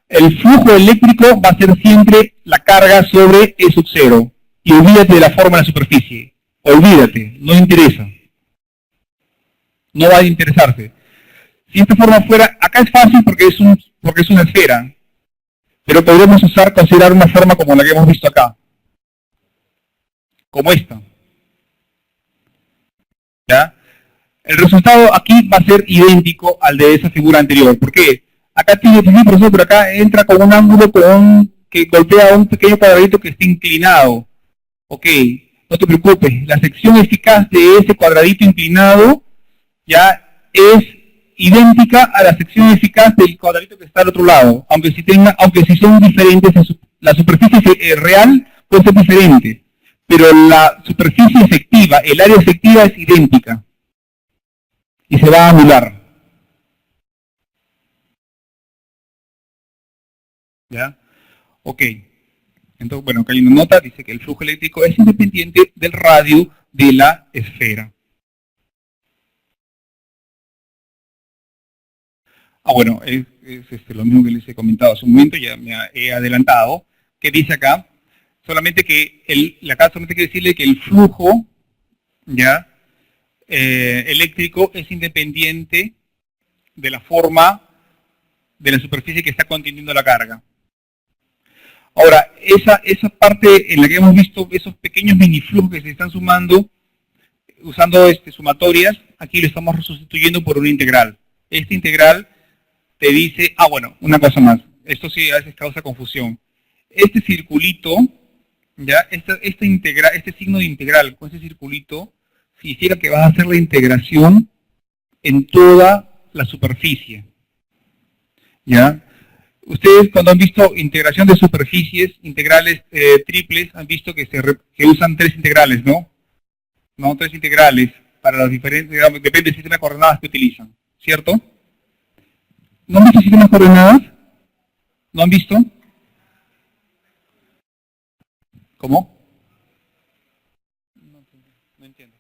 el flujo eléctrico va a ser siempre la carga sobre E sub 0. Y olvídate de la forma de la superficie. Olvídate, no interesa. No va a interesarse. Si esta forma fuera, acá es fácil porque es una esfera. Pero podríamos considerar una forma como la que hemos visto acá. Como esta. ¿Ya? El resultado aquí va a ser idéntico al de esa figura anterior. ¿Por qué? Acá tiene, profesor, pero acá entra con un ángulo que golpea a un pequeño cuadradito que está inclinado. Ok, no te preocupes. La sección eficaz de ese cuadradito inclinado ya es idéntica a la sección eficaz del cuadradito que está al otro lado. Aunque si son diferentes, la superficie real puede ser diferente. Pero la superficie efectiva, el área efectiva es idéntica. Y se va a anular. ¿Ya? Ok. Entonces, bueno, acá hay una nota, dice que el flujo eléctrico es independiente del radio de la esfera. Bueno, es lo mismo que les he comentado hace un momento, ya me he adelantado, que dice acá, solamente que acá solamente quiere decirle que el flujo ya eléctrico es independiente de la forma de la superficie que está conteniendo la carga. Ahora, esa parte en la que hemos visto esos pequeños miniflujos que se están sumando, usando sumatorias, aquí lo estamos sustituyendo por una integral. Esta integral te dice, bueno, una cosa más, esto sí a veces causa confusión. Este circulito, ya, este signo de integral con este circulito, significa que vas a hacer la integración en toda la superficie. ¿Ya? Ustedes cuando han visto integración de superficies integrales triples, han visto que que usan tres integrales, ¿no? No, tres integrales para los diferentes, digamos, depende del sistema de coordenadas que utilizan, ¿cierto? ¿No han visto sistemas de coordenadas? ¿No han visto? ¿Cómo? No entiendo.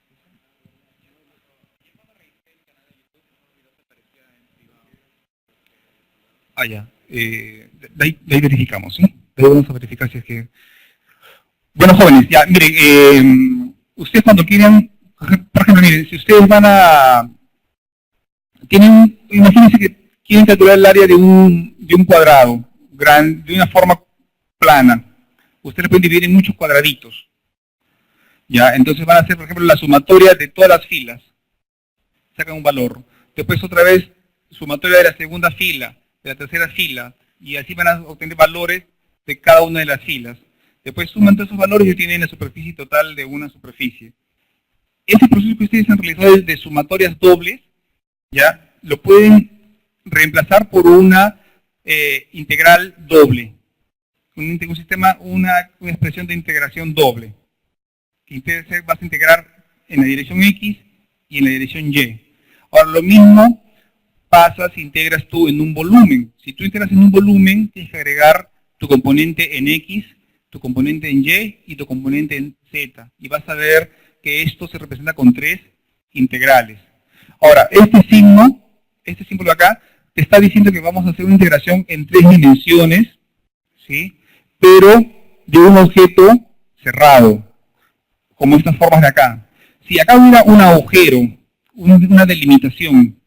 Ah, ya. De ahí verificamos, ¿sí? De ahí vamos a verificar si es que... Bueno, jóvenes, ya, miren, ustedes cuando quieren, por ejemplo, miren, si ustedes van a... Imagínense que quieren calcular el área de un cuadrado, de una forma plana. Ustedes lo pueden dividir en muchos cuadraditos. Ya, entonces van a hacer, por ejemplo, la sumatoria de todas las filas. Sacan un valor. Después otra vez, sumatoria de la segunda fila, de la tercera fila, y así van a obtener valores de cada una de las filas. Después suman todos esos valores y obtienen la superficie total de una superficie. Ese proceso que ustedes han realizado de sumatorias dobles, ya, lo pueden reemplazar por una integral doble. Un sistema, una expresión de integración doble. Que vas a integrar en la dirección X y en la dirección Y. Ahora, lo mismo pasa si integras tú en un volumen. Si tú integras en un volumen, tienes que agregar tu componente en X, tu componente en Y y tu componente en Z. Y vas a ver que esto se representa con tres integrales. Ahora, este símbolo de acá, te está diciendo que vamos a hacer una integración en tres dimensiones, ¿sí? Pero de un objeto cerrado, como estas formas de acá. Si acá hubiera un agujero, una delimitación,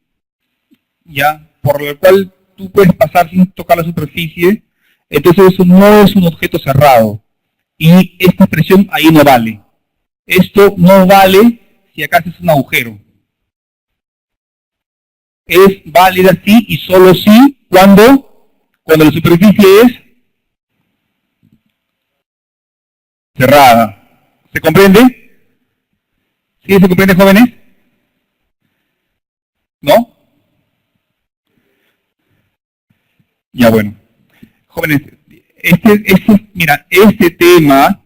ya, por lo cual tú puedes pasar sin tocar la superficie, entonces eso no es un objeto cerrado. Y esta expresión ahí no vale. Esto no vale si acá es un agujero. Es válida sí y solo sí cuando la superficie es cerrada. ¿Se comprende? ¿Sí se comprende, jóvenes? ¿No? Ya, bueno. Jóvenes, mira, este tema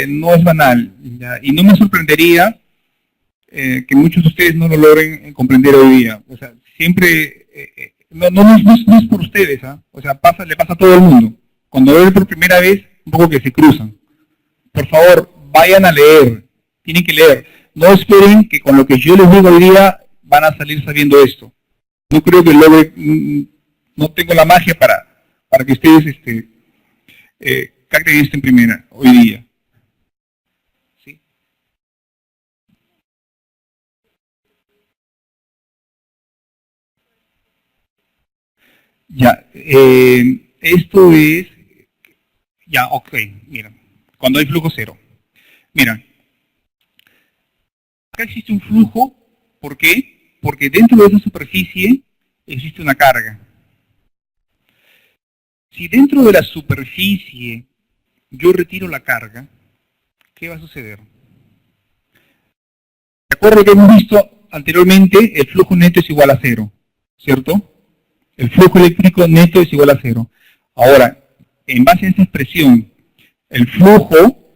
no es banal, ¿ya? Y no me sorprendería que muchos de ustedes no lo logren comprender hoy día. O sea, siempre, no es por ustedes, ¿ah? O sea, le pasa a todo el mundo. Cuando lo ven por primera vez, un poco que se cruzan. Por favor, vayan a leer, tienen que leer. No esperen que con lo que yo les digo hoy día van a salir sabiendo esto. No creo que no tengo la magia para que ustedes capten esto en primera, hoy día. ¿Sí? Ya, esto es, ya, ok, mira, cuando hay flujo cero. Mira, acá existe un flujo, ¿por qué? Porque dentro de esa superficie existe una carga. Si dentro de la superficie yo retiro la carga, ¿qué va a suceder? De acuerdo que hemos visto anteriormente, el flujo neto es igual a cero, ¿cierto? El flujo eléctrico neto es igual a cero. Ahora, en base a esa expresión, el flujo,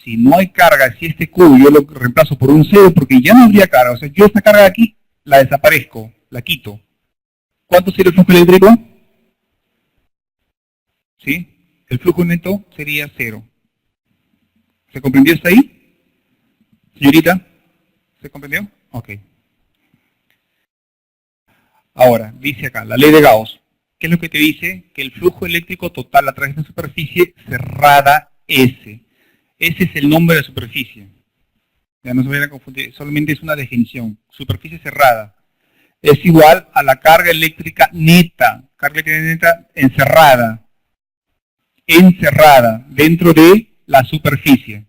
si no hay carga, si este Q yo lo reemplazo por un cero, porque ya no habría carga, o sea, yo esta carga de aquí la desaparezco, la quito. ¿Cuánto sería el flujo eléctrico? ¿Sí? El flujo neto sería cero. ¿Se comprendió hasta ahí? Señorita, ¿se comprendió? Ok. Ahora, dice acá, la ley de Gauss. ¿Qué es lo que te dice? Que el flujo eléctrico total a través de una superficie cerrada S. Ese es el nombre de la superficie. Ya no se vayan a confundir, solamente es una definición. Superficie cerrada. Es igual a la carga eléctrica neta. Carga eléctrica neta encerrada. Encerrada dentro de la superficie.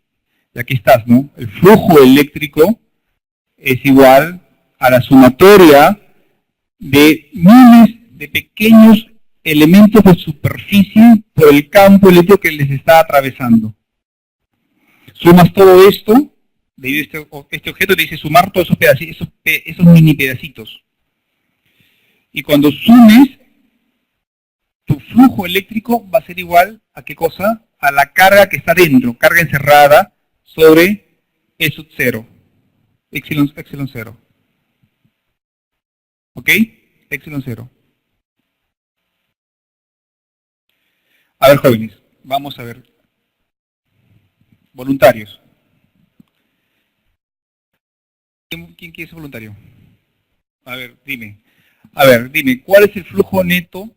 Y aquí estás, ¿no? El flujo eléctrico es igual a la sumatoria de miles de pequeños elementos de superficie por el campo eléctrico que les está atravesando. Sumas todo esto, este objeto te dice sumar todos esos pedacitos, esos mini pedacitos. Y cuando sumes, tu flujo eléctrico va a ser igual a qué cosa? A la carga que está dentro, carga encerrada sobre E sub 0, epsilon 0. ¿Ok? Epsilon 0. A ver, jóvenes, vamos a ver. Voluntarios. ¿Quién quiere ser voluntario? A ver, dime. A ver, dime, ¿cuál es el flujo neto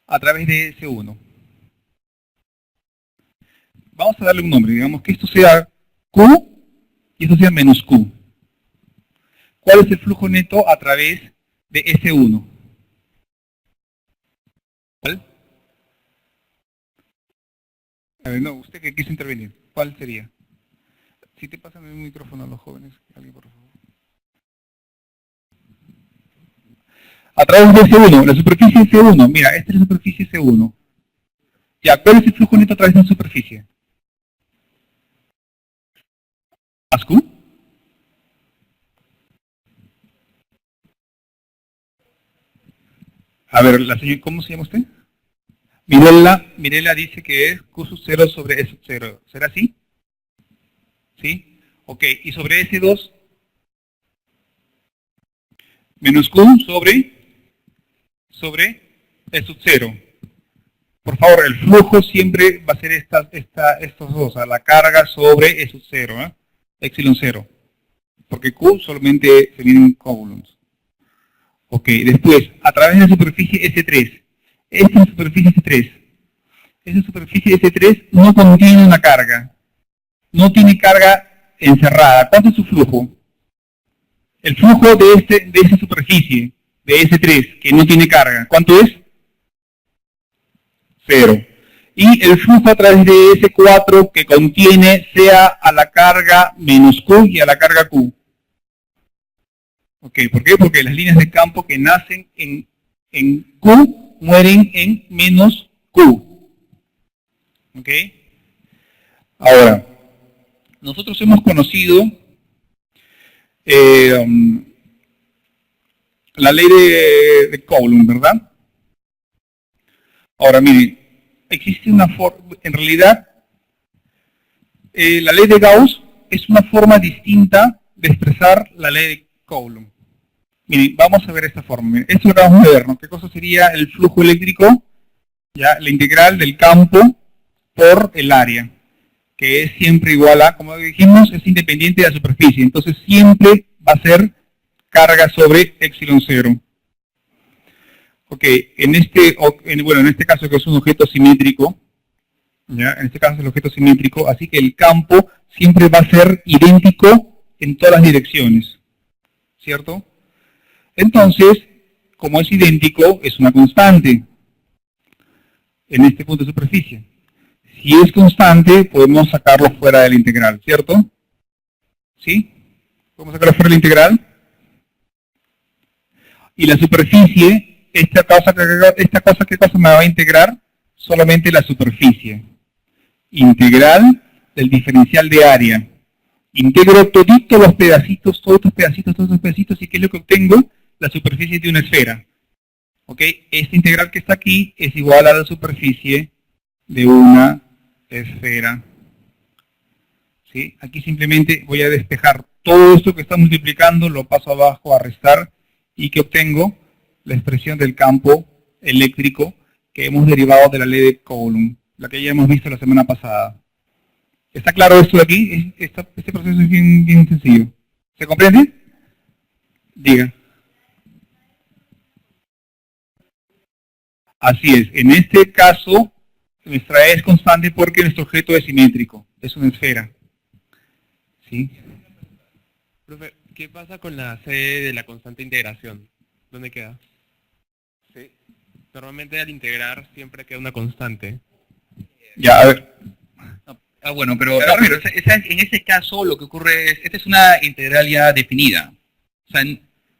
a través de S1? Vamos a darle un nombre, digamos que esto sea Q y esto sea menos Q. ¿Cuál es el flujo neto a través de S1? ¿Cuál? A ver, no, usted que quiso intervenir, ¿cuál sería? Si te pasan el micrófono a los jóvenes, alguien por favor. A través de S1, la superficie S1, mira, esta es la superficie S1. Ya, ¿cuál es el flujo neto a través de la superficie? ¿Más Q? A ver, la señora, ¿cómo se llama usted? Mirela dice que es Q sub 0 sobre E sub 0. ¿Será así? ¿Sí? Ok, y sobre S2, menos Q sobre E sub 0. Por favor, el flujo siempre va a ser estos dos, a la carga sobre E sub 0, ¿eh? Epsilon 0. Porque Q solamente se viene en coulombs. Ok, después, a través de la superficie S3. Esta superficie S3. Esta superficie S3 no contiene una carga. No tiene carga encerrada. ¿Cuánto es su flujo? El flujo de esa superficie, de S3, que no tiene carga, ¿cuánto es? 0. Y el flujo a través de S4 que contiene sea a la carga menos Q y a la carga Q. Ok, ¿por qué? Porque las líneas de campo que nacen en Q mueren en menos Q. Ok. Ahora, nosotros hemos conocido la ley de Coulomb, ¿verdad? Ahora, miren, existe una forma, en realidad, la ley de Gauss es una forma distinta de expresar la ley de Coulomb. Miren, vamos a ver esta forma. Miren, esto lo acabamos de ver, ¿no? ¿Qué cosa sería el flujo eléctrico? Ya, la integral del campo por el área, que es siempre igual a, como dijimos, es independiente de la superficie. Entonces siempre va a ser carga sobre epsilon 0. Ok, en este caso que es un objeto simétrico, ¿ya? En este caso es el objeto simétrico, así que el campo siempre va a ser idéntico en todas las direcciones, ¿cierto? Entonces, como es idéntico, es una constante en este punto de superficie. Si es constante, podemos sacarlo fuera de la integral, ¿cierto? ¿Sí? ¿Podemos sacarlo fuera de la integral? Y la superficie, esta cosa ¿qué cosa me va a integrar? Solamente la superficie. Integral del diferencial de área. Integro toditos los pedacitos, todos estos pedacitos, y ¿qué es lo que obtengo? La superficie de una esfera. ¿Ok? Esta integral que está aquí es igual a la superficie de una esfera. ¿Sí? Aquí simplemente voy a despejar todo esto que está multiplicando, lo paso abajo a restar, y que obtengo la expresión del campo eléctrico que hemos derivado de la ley de Coulomb, la que ya hemos visto la semana pasada. ¿Está claro esto de aquí? Este proceso es bien sencillo. ¿Se comprende? Diga. Así es. En este caso, nuestra E es constante porque nuestro objeto es simétrico. Es una esfera. ¿Sí? Profe, ¿qué pasa con la C de la constante integración? ¿Dónde queda? Sí. Normalmente al integrar siempre queda una constante. Ya, a ver. Bueno, pero en ese caso lo que ocurre es, esta es una integral ya definida. O sea,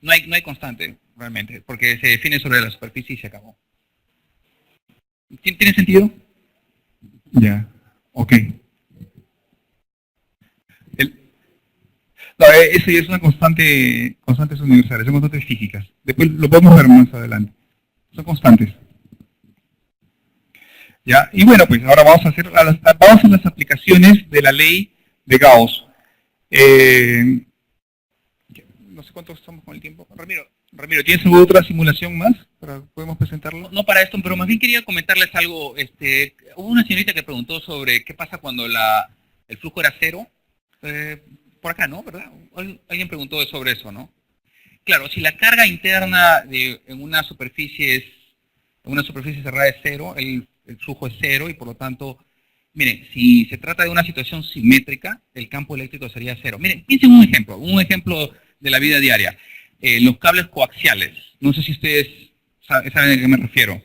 no hay constante realmente, porque se define sobre la superficie y se acabó. ¿Tiene sentido? Ya, ok. No, eso ya es una constantes universales, son constantes físicas. Después lo podemos ver más adelante. Son constantes. ¿Ya? Y bueno, pues ahora vamos a hacer las aplicaciones de la ley de Gauss. No sé cuánto estamos con el tiempo. Ramiro, ¿tienes alguna otra simulación más? ¿Podemos presentarlo? No para esto, pero más bien quería comentarles algo. Hubo una señorita que preguntó sobre qué pasa cuando el flujo era cero. Por acá, ¿no? ¿Verdad? Alguien preguntó sobre eso, ¿no? Claro, si la carga interna en una superficie cerrada es cero, el flujo es cero y por lo tanto, miren, si se trata de una situación simétrica, el campo eléctrico sería cero. Miren, piensen un ejemplo de la vida diaria. Los cables coaxiales. No sé si ustedes saben a qué me refiero.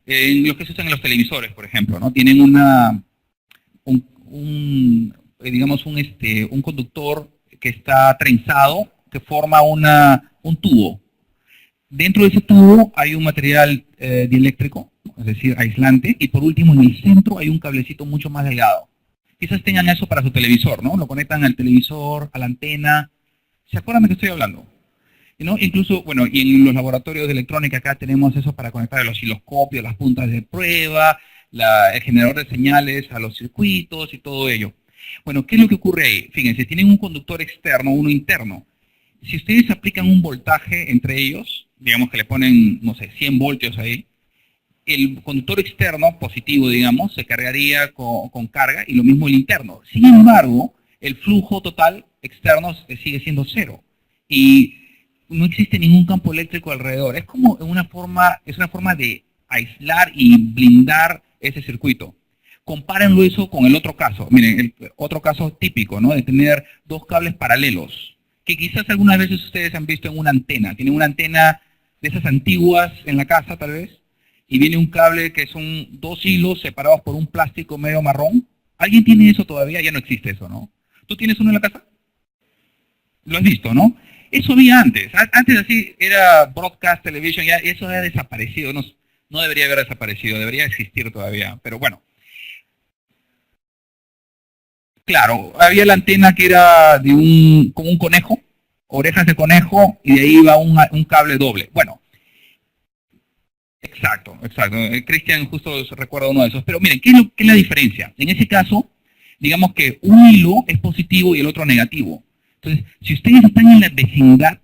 Los que se usan en los televisores, por ejemplo, ¿no? Tienen un conductor que está trenzado, que forma un tubo. Dentro de ese tubo hay un material dieléctrico, es decir, aislante, y por último en el centro hay un cablecito mucho más delgado. Quizás tengan eso para su televisor, ¿no? Lo conectan al televisor, a la antena. ¿Se acuerdan de qué estoy hablando? ¿No? Incluso, bueno, y en los laboratorios de electrónica acá tenemos eso para conectar el osciloscopio, las puntas de prueba, el generador de señales a los circuitos y todo ello. Bueno, ¿qué es lo que ocurre ahí? Fíjense, tienen un conductor externo, uno interno. Si ustedes aplican un voltaje entre ellos, digamos que le ponen, no sé, 100 voltios ahí, el conductor externo, positivo, digamos, se cargaría con carga y lo mismo el interno. Sin embargo, el flujo total externo sigue siendo cero. Y no existe ningún campo eléctrico alrededor. Es como una forma de aislar y blindar ese circuito. Compárenlo eso con el otro caso. Miren, el otro caso típico, ¿no? De tener dos cables paralelos, que quizás algunas veces ustedes han visto en una antena. Tienen una antena de esas antiguas en la casa, tal vez, y viene un cable que son dos hilos separados por un plástico medio marrón. ¿Alguien tiene eso todavía? Ya no existe eso, ¿no? ¿Tú tienes uno en la casa? Lo has visto, ¿no? Eso había antes. Antes así era broadcast television, ya eso ha desaparecido. No debería haber desaparecido, debería existir todavía, pero bueno. Claro, había la antena que era como un conejo, orejas de conejo, y de ahí iba un cable doble. Bueno, exacto. Cristian justo recuerda uno de esos. Pero miren, ¿qué es la diferencia? En ese caso, digamos que un hilo es positivo y el otro negativo. Entonces, si ustedes están en la vecindad,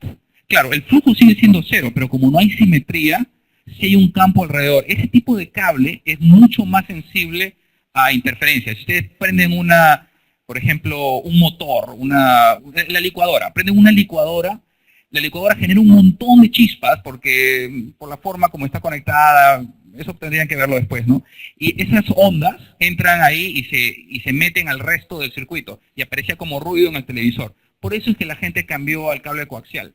claro, el flujo sigue siendo cero, pero como no hay simetría, si hay un campo alrededor. Ese tipo de cable es mucho más sensible a interferencias. Si ustedes prenden por ejemplo, un motor, la licuadora, prenden una licuadora, la licuadora genera un montón de chispas porque por la forma como está conectada, eso tendrían que verlo después, ¿no? Y esas ondas entran ahí y se meten al resto del circuito y aparecía como ruido en el televisor. Por eso es que la gente cambió al cable coaxial.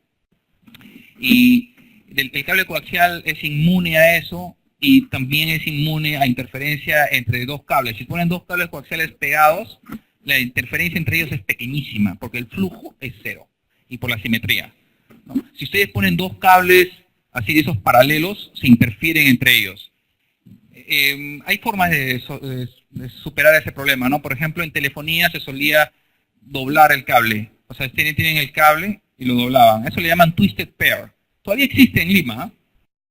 Y el cable coaxial es inmune a eso y también es inmune a interferencia entre dos cables. Si ponen dos cables coaxiales pegados, la interferencia entre ellos es pequeñísima porque el flujo es cero y por la simetría, ¿no? Si ustedes ponen dos cables así de esos paralelos, se interfieren entre ellos. Hay formas de superar ese problema, ¿no? Por ejemplo, en telefonía se solía doblar el cable. O sea, tienen el cable y lo doblaban. Eso le llaman twisted pair. Todavía existe en Lima, ¿eh?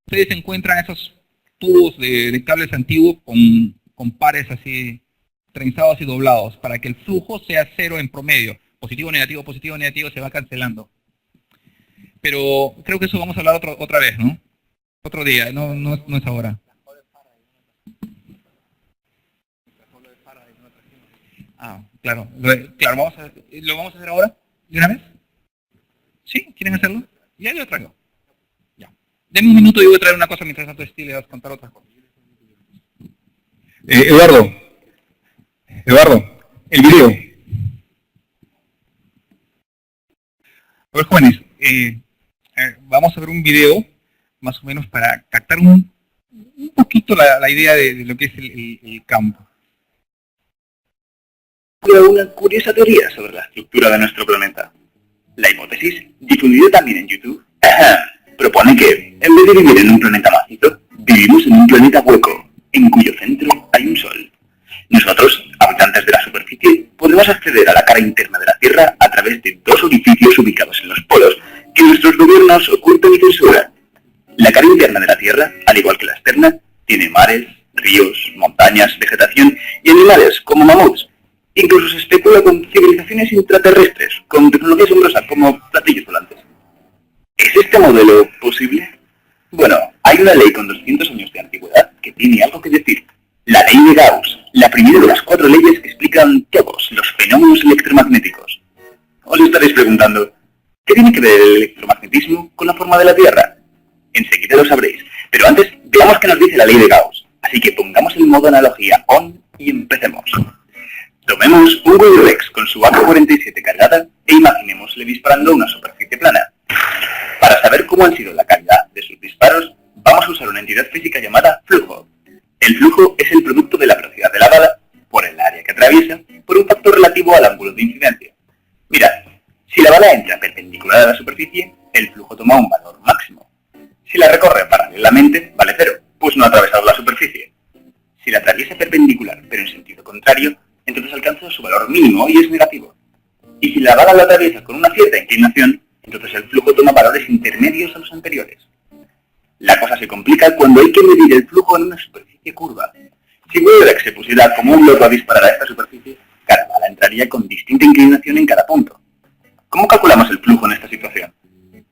Ustedes encuentran esos tubos de cables antiguos con pares así trenzados y doblados para que el flujo sea cero en promedio. Positivo, negativo, se va cancelando. Pero creo que eso vamos a hablar otra vez, ¿no? Otro día, no es ahora. Claro. ¿Lo vamos a hacer ahora? ¿De una vez? ¿Sí? ¿Quieren hacerlo? Ya lo traigo. Ya. Denme un minuto y voy a traer una cosa mientras tanto Steve le vas a contar otras cosas. Eduardo, el video. A ver, jóvenes, vamos a ver un video más o menos para captar un poquito la idea de lo que es el campo. Una curiosa teoría sobre la estructura de nuestro planeta. La hipótesis, difundida también en YouTube, propone que, en vez de vivir en un planeta macizo, vivimos en un planeta hueco, en cuyo centro hay un sol. Nosotros, habitantes de la superficie, podemos acceder a la cara interna de la Tierra a través de dos orificios ubicados en los polos, que nuestros gobiernos ocultan y censuran. La cara interna de la Tierra, al igual que la externa, tiene mares, ríos, montañas, vegetación y animales como mamuts. Incluso se especula con civilizaciones intraterrestres, con tecnología asombrosa como platillos volantes. ¿Es este modelo posible? Bueno, hay una ley con 200 años de antigüedad que tiene algo que decir. La ley de Gauss, la primera de las 4 leyes que explican todos los fenómenos electromagnéticos. Os estaréis preguntando, ¿qué tiene que ver el electromagnetismo con la forma de la Tierra? Enseguida lo sabréis, pero antes veamos qué nos dice la ley de Gauss. Así que pongamos el modo analogía on y empecemos. Tomemos un Willy-Rex con su AK-47 cargada e imaginémosle disparando una superficie plana. Para saber cómo han sido la calidad de sus disparos, vamos a usar una entidad física llamada flujo. El flujo es el producto de la velocidad de la bala por el área que atraviesa por un factor relativo al ángulo de incidencia. Mirad, si la bala entra perpendicular a la superficie, el flujo toma un valor máximo. Si la recorre paralelamente, vale 0, pues no ha atravesado la superficie. Si la atraviesa perpendicular, pero en sentido contrario, entonces alcanza su valor mínimo y es negativo. Y si la bala la atraviesa con una cierta inclinación, entonces el flujo toma valores intermedios a los anteriores. La cosa se complica cuando hay que medir el flujo en una superficie curva. Si Willy-Rex se pusiera como un loco a disparar a esta superficie, cada bala entraría con distinta inclinación en cada punto. ¿Cómo calculamos el flujo en esta situación?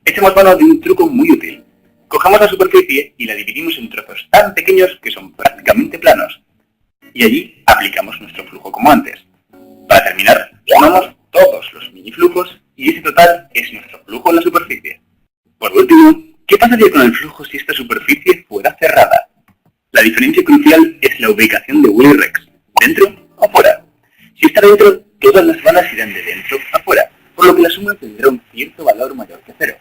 Echemos mano de un truco muy útil. Cogemos la superficie y la dividimos en trozos tan pequeños que son prácticamente planos. Y allí aplicamos nuestro flujo como antes. Para terminar, sumamos todos los miniflujos y ese total es nuestro flujo en la superficie. Por último, ¿qué pasaría con el flujo si esta superficie fuera cerrada? La diferencia crucial es la ubicación de Willy-Rex, ¿dentro o fuera? Si está dentro, todas las balas irán de dentro a fuera, por lo que la suma tendrá un cierto valor mayor que 0.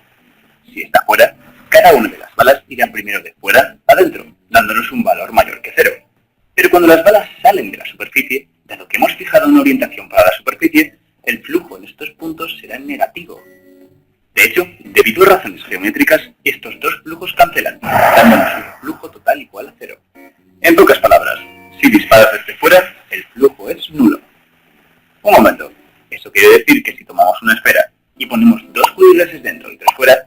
Si está fuera, cada una de las balas irá primero de fuera a dentro, dándonos un valor mayor que 0. Pero cuando las balas salen de la superficie, dado que hemos fijado una orientación para la superficie, el flujo en estos puntos será negativo. De hecho, debido a razones geométricas, estos dos flujos cancelan, dándonos un flujo total igual a 0. En pocas palabras, si disparas desde fuera, el flujo es nulo. Un momento, eso quiere decir que si tomamos una esfera y ponemos 2 Willy-Rexes dentro y 3 fuera,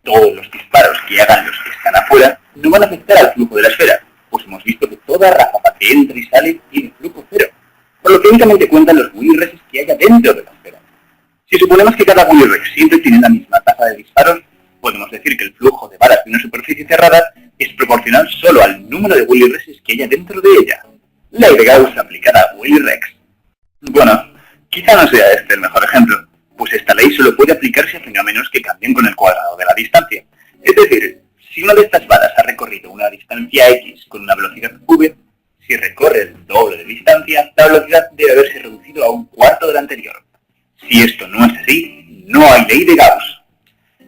todos los disparos que hagan los que están afuera no van a afectar al flujo de la esfera, pues hemos visto que toda ráfaga que entra y sale tiene flujo 0, por lo que únicamente cuentan los Willy-Rexes que haya dentro de la esfera. Si suponemos que cada Willy-Rex siempre tiene la misma tasa de disparos, podemos decir que el flujo de balas de una superficie cerrada es proporcional solo al número de Willy-Rexes que haya dentro de ella. Ley de Gauss aplicada a Willy-Rex. Bueno, quizá no sea este el mejor ejemplo, pues esta ley solo puede aplicarse a fenómenos que cambien con el cuadrado de la distancia. Es decir, si una de estas balas ha recorrido una distancia x con una velocidad v, si recorre el doble de distancia, la velocidad debe haberse reducido a un cuarto de la anterior. Si esto no es así, no hay ley de Gauss.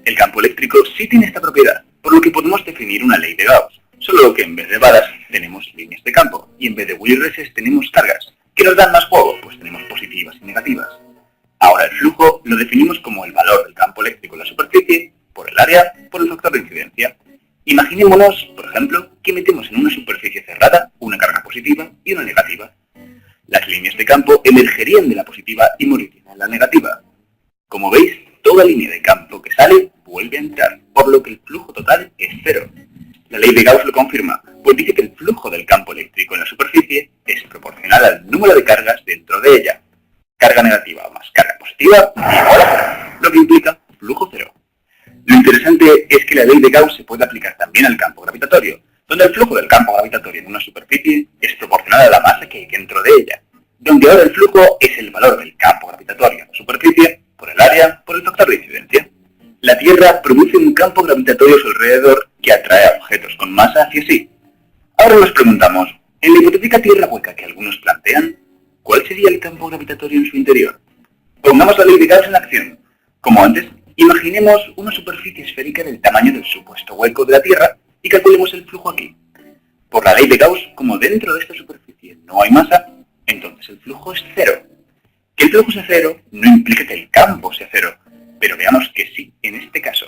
El campo eléctrico sí tiene esta propiedad, por lo que podemos definir una ley de Gauss, solo que en vez de balas tenemos líneas de campo, y en vez de Willy-Rexes tenemos cargas, que nos dan más juego, pues tenemos positivas y negativas. Ahora el flujo lo definimos como el valor del campo eléctrico en la superficie, por el área, por el factor de incidencia. Imaginémonos, por ejemplo, que metemos en una superficie cerrada una carga positiva y una negativa. Las líneas de campo emergerían de la positiva y morirían en la negativa. Como veis, toda línea de campo que sale vuelve a entrar, por lo que el flujo total es 0. La ley de Gauss lo confirma, pues dice que el flujo del campo eléctrico en la superficie es proporcional al número de cargas dentro de ella. Carga negativa más carga positiva igual a 0, lo que implica flujo 0. Lo interesante es que la ley de Gauss se puede aplicar también al campo gravitatorio, donde el flujo del campo gravitatorio en una superficie es proporcional a la masa que hay dentro de ella, donde ahora el flujo es el valor del campo gravitatorio en la superficie por el área por el factor de incidencia. La Tierra produce un campo gravitatorio a su alrededor que atrae a objetos con masa hacia sí. Ahora nos preguntamos, en la hipotética Tierra hueca que algunos plantean, ¿cuál sería el campo gravitatorio en su interior? Pongamos la ley de Gauss en acción. Como antes, imaginemos una superficie esférica del tamaño del supuesto hueco de la Tierra y calculemos el flujo aquí. Por la ley de Gauss, como dentro de esta superficie no hay masa, entonces el flujo es 0. Que el flujo sea 0 no implica que el campo sea 0, pero veamos que sí en este caso.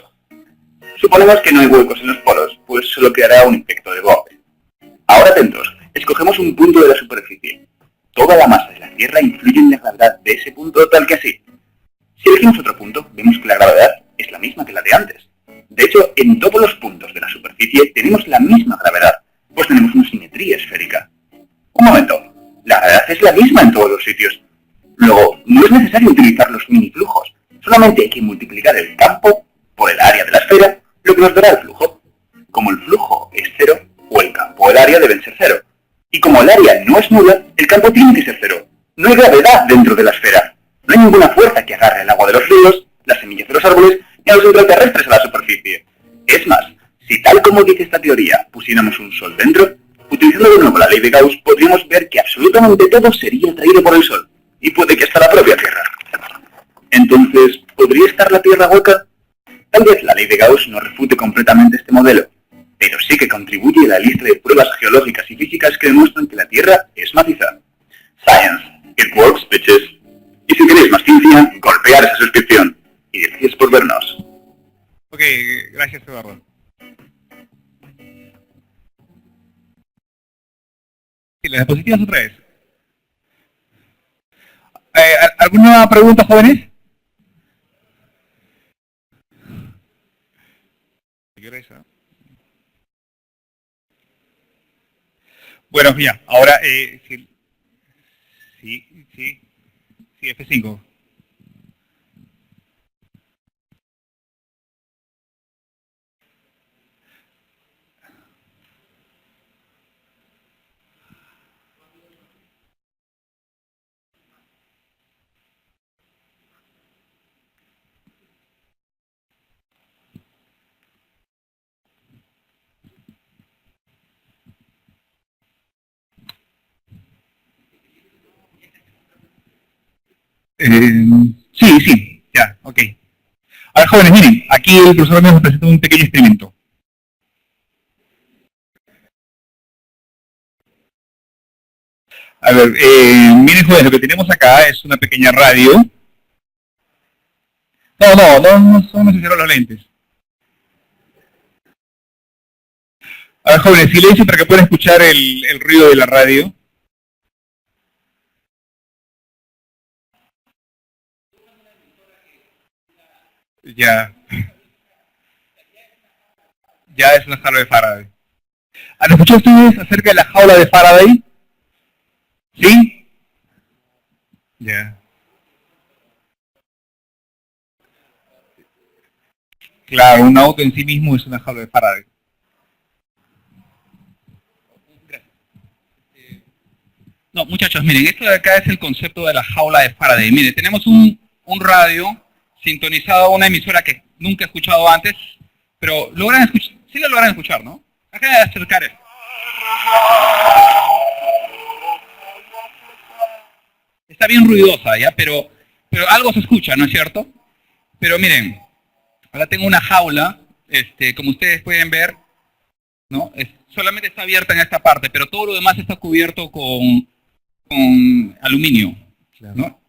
Suponemos que no hay huecos en los polos, pues solo quedará un efecto de borde. Ahora atentos, escogemos un punto de la superficie. Toda la masa de la Tierra influye en la gravedad de ese punto tal que así. Si elegimos otro punto, vemos que la gravedad es la misma que la de antes. De hecho, en todos los puntos de la superficie tenemos la misma gravedad, pues tenemos una simetría esférica. Un momento, la gravedad es la misma en todos los sitios. Luego, no es necesario utilizar los miniflujos, solamente hay que multiplicar el campo por el área de la esfera, lo que nos dará el flujo. Como el flujo es cero, o el campo o el área deben ser cero. Y como el área no es nula, el campo tiene que ser cero. No hay gravedad dentro de la esfera. No hay ninguna fuerza que agarre el agua de los ríos, las semillas de los árboles y a los extraterrestres a la superficie. Es más, si tal como dice esta teoría pusiéramos un sol dentro, utilizando de nuevo la ley de Gauss, podríamos ver que absolutamente todo sería atraído por el sol, y puede que hasta la propia Tierra. Entonces, ¿podría estar la Tierra hueca? Tal vez la ley de Gauss no refute completamente este modelo, pero sí que contribuye a la lista de pruebas geológicas y físicas que demuestran que la Tierra es maciza. Science, it works, bitches. Y si queréis más ciencia, golpear esa suscripción. Y gracias por vernos. Ok, gracias Eduardo. Sí, las diapositivas otra vez. ¿Alguna pregunta, jóvenes? Bueno, ya, ahora, sí, F5. Sí, ya, ok. A ver, jóvenes, miren, aquí el profesor nos presenta un pequeño experimento. A ver, miren, jóvenes, lo que tenemos acá es una pequeña radio. No son necesarios los lentes. A ver, jóvenes, silencio para que puedan escuchar el ruido de la radio. Ya. Ya es una jaula de Faraday. ¿Han escuchado ustedes acerca de la jaula de Faraday? ¿Sí? Ya. Claro, un auto en sí mismo es una jaula de Faraday. No, muchachos, miren, esto de acá es el concepto de la jaula de Faraday. Miren, tenemos un radio sintonizado a una emisora que nunca he escuchado antes, pero logran escuchar, sí lo logran escuchar, ¿no? Acá de acercar esto. Está bien ruidosa, ¿ya? Pero algo se escucha, ¿no es cierto? Pero miren, ahora tengo una jaula, como ustedes pueden ver, ¿no? Solamente está abierta en esta parte, pero todo lo demás está cubierto con aluminio, ¿no?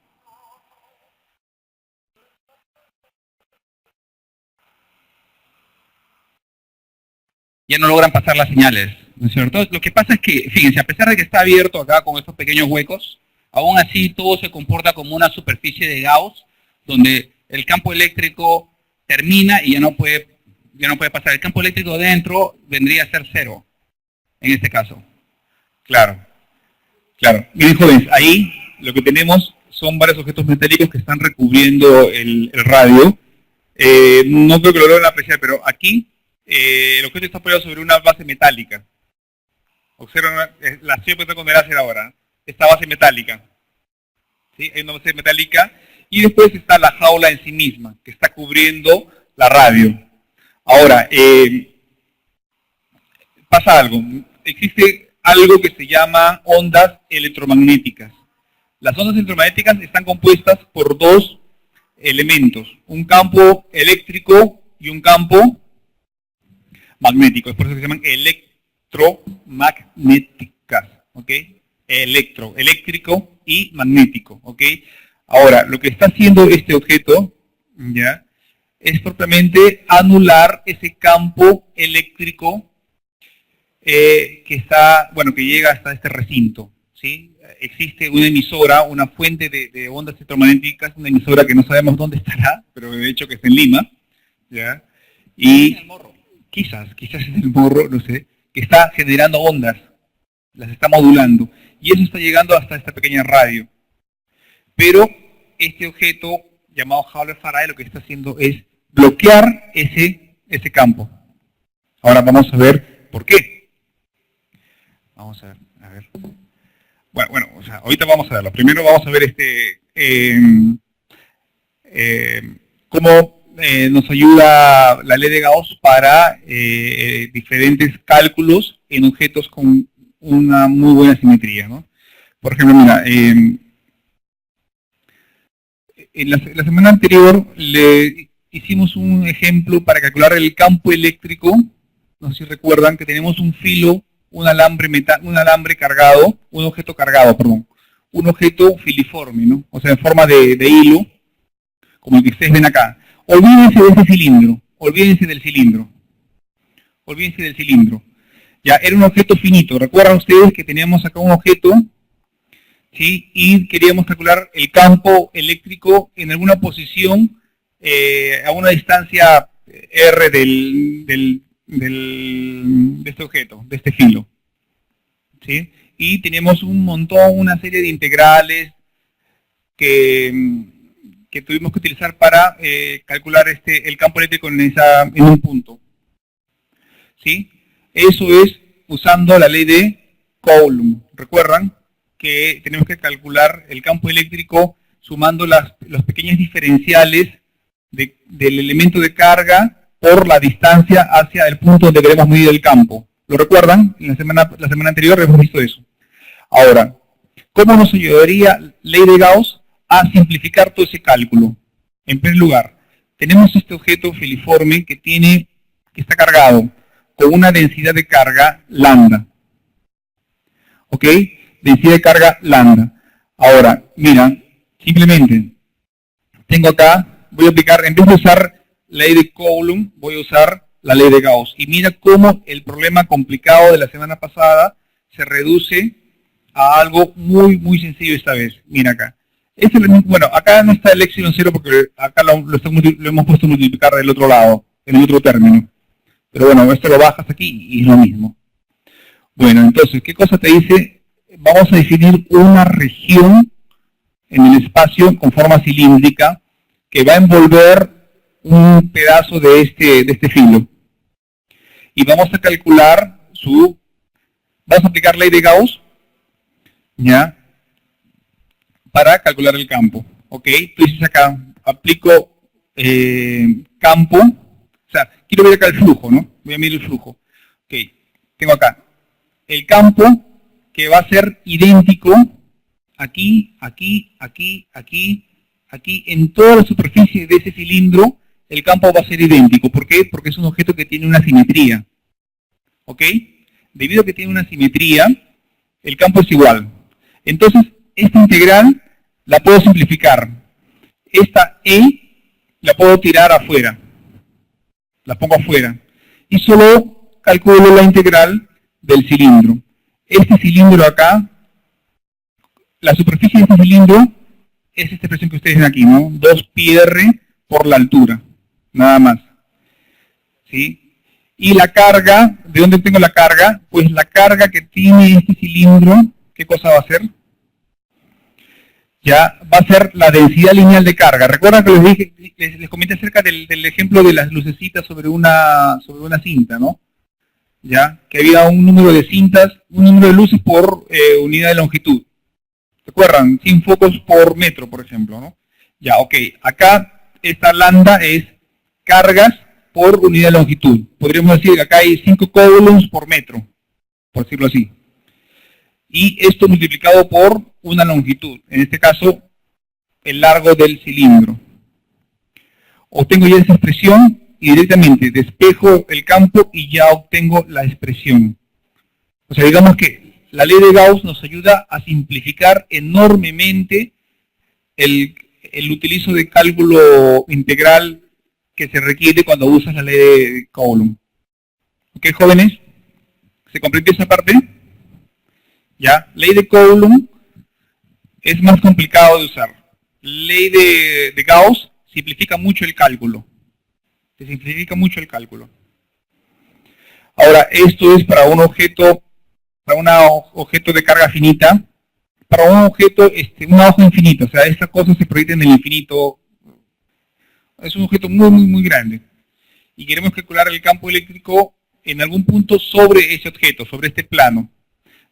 Ya no logran pasar las señales, ¿no es cierto? Lo que pasa es que, fíjense, a pesar de que está abierto acá con estos pequeños huecos, aún así todo se comporta como una superficie de Gauss, donde el campo eléctrico termina y ya no puede pasar. El campo eléctrico dentro vendría a ser cero, en este caso. Claro. Miren, jóvenes, ahí lo que tenemos son varios objetos metálicos que están recubriendo el radio. No creo que lo logren apreciar, pero aquí el objeto está apoyado sobre una base metálica. Observen la acción que está con el láser ahora. Esta base metálica. ¿Sí? Hay una base metálica. Y después está la jaula en sí misma, que está cubriendo la radio. Ahora, pasa algo. Existe algo que se llama ondas electromagnéticas. Las ondas electromagnéticas están compuestas por dos elementos. Un campo eléctrico y un campo magnético. Es por eso que se llaman electromagnéticas. ¿Ok? Eléctrico y magnético. ¿Ok? Ahora, lo que está haciendo este objeto, ¿ya?, es propiamente anular ese campo eléctrico que llega hasta este recinto, ¿sí? Existe una emisora, una fuente de ondas electromagnéticas, una emisora que no sabemos dónde estará, pero de hecho que está en Lima, ¿ya? Y quizás en el Morro, no sé, que está generando ondas, las está modulando, y eso está llegando hasta esta pequeña radio. Pero este objeto llamado Howler-Faraday lo que está haciendo es bloquear ese campo. Ahora vamos a ver por qué. Vamos a ver. Bueno, o sea, ahorita vamos a verlo. Primero vamos a ver cómo nos ayuda la ley de Gauss para diferentes cálculos en objetos con una muy buena simetría, ¿no? Por ejemplo, mira, en la semana anterior le hicimos un ejemplo para calcular el campo eléctrico. No sé si recuerdan que tenemos un filo, un alambre cargado, un objeto cargado, perdón, un objeto filiforme, ¿no? O sea, en forma de hilo, como el que ustedes ven acá. Olvídense de ese cilindro, olvídense del cilindro. Ya, era un objeto finito. ¿Recuerdan ustedes que teníamos acá un objeto, ¿sí? Y queríamos calcular el campo eléctrico en alguna posición a una distancia R de este objeto, de este filo, ¿sí? Y tenemos una serie de integrales que tuvimos que utilizar para calcular el campo eléctrico en un punto, ¿sí? Eso es usando la ley de Coulomb. ¿Recuerdan que tenemos que calcular el campo eléctrico sumando los pequeños diferenciales del elemento de carga por la distancia hacia el punto donde queremos medir el campo? ¿Lo recuerdan? En la semana anterior hemos visto eso. Ahora, ¿cómo nos ayudaría ley de Gauss a simplificar todo ese cálculo? En primer lugar, tenemos este objeto filiforme que está cargado con una densidad de carga lambda. ¿Ok? Densidad de carga lambda. Ahora, mira, simplemente tengo acá, voy a aplicar, en vez de usar la ley de Coulomb, voy a usar la ley de Gauss. Y mira cómo el problema complicado de la semana pasada se reduce a algo muy, muy sencillo esta vez. Mira acá. Bueno, acá no está el epsilon 0 porque acá lo hemos puesto a multiplicar del otro lado, en el otro término. Pero bueno, esto lo bajas aquí y es lo mismo. Bueno, entonces, ¿qué cosa te dice? Vamos a definir una región en el espacio con forma cilíndrica que va a envolver un pedazo de este filo. Y vamos a calcular vamos a aplicar ley de Gauss, ¿ya? Para calcular el campo, ¿ok? Tú dices acá, aplico campo, o sea, quiero ver acá el flujo, ¿no? Voy a medir el flujo. Ok, tengo acá el campo que va a ser idéntico aquí, en toda la superficie de ese cilindro, el campo va a ser idéntico. ¿Por qué? Porque es un objeto que tiene una simetría, ¿ok? Debido a que tiene una simetría, el campo es igual. Entonces, esta integral la puedo simplificar. Esta la puedo tirar afuera. La pongo afuera. Y solo calculo la integral del cilindro. Este cilindro acá, la superficie de este cilindro es esta expresión que ustedes ven aquí, ¿no? 2πr por la altura. Nada más. ¿Sí? Y la carga, ¿de dónde tengo la carga? Pues la carga que tiene este cilindro, ¿qué cosa va a ser? Ya va a ser la densidad lineal de carga. ¿Recuerdan que les comenté acerca del ejemplo de las lucecitas sobre una cinta, ¿no? Ya, que había un número de cintas, un número de luces por unidad de longitud. ¿Recuerdan? 100 focos por metro, por ejemplo, ¿no? Ya, ok. Acá esta lambda es cargas por unidad de longitud. Podríamos decir que acá hay 5 coulombs por metro, por decirlo así. Y esto multiplicado por una longitud, en este caso, el largo del cilindro. Obtengo ya esa expresión y directamente despejo el campo y ya obtengo la expresión. O sea, digamos que la ley de Gauss nos ayuda a simplificar enormemente el utilizo de cálculo integral que se requiere cuando usas la ley de Coulomb. ¿Ok, jóvenes? ¿Se comprendió esa parte? ¿Ya? Ley de Coulomb es más complicado de usar. Ley de Gauss simplifica mucho el cálculo. Se simplifica mucho el cálculo. Ahora, esto es para un objeto, objeto de carga finita, para un objeto, una hoja infinita, o sea, esta cosa se proyecta en el infinito. Es un objeto muy, muy, muy grande. Y queremos calcular el campo eléctrico en algún punto sobre ese objeto, sobre este plano.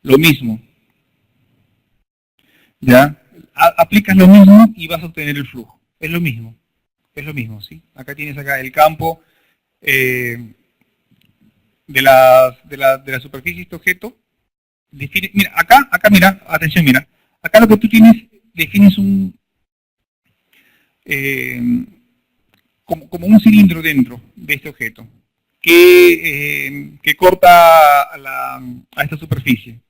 Lo mismo. ¿Ya? Aplicas lo mismo y vas a obtener el flujo. Es lo mismo. Es lo mismo, ¿sí? Acá tienes el campo de la superficie de este objeto. Mira, acá mira, atención, mira. Acá lo que tú tienes, defines un como un cilindro dentro de este objeto que corta a esta superficie.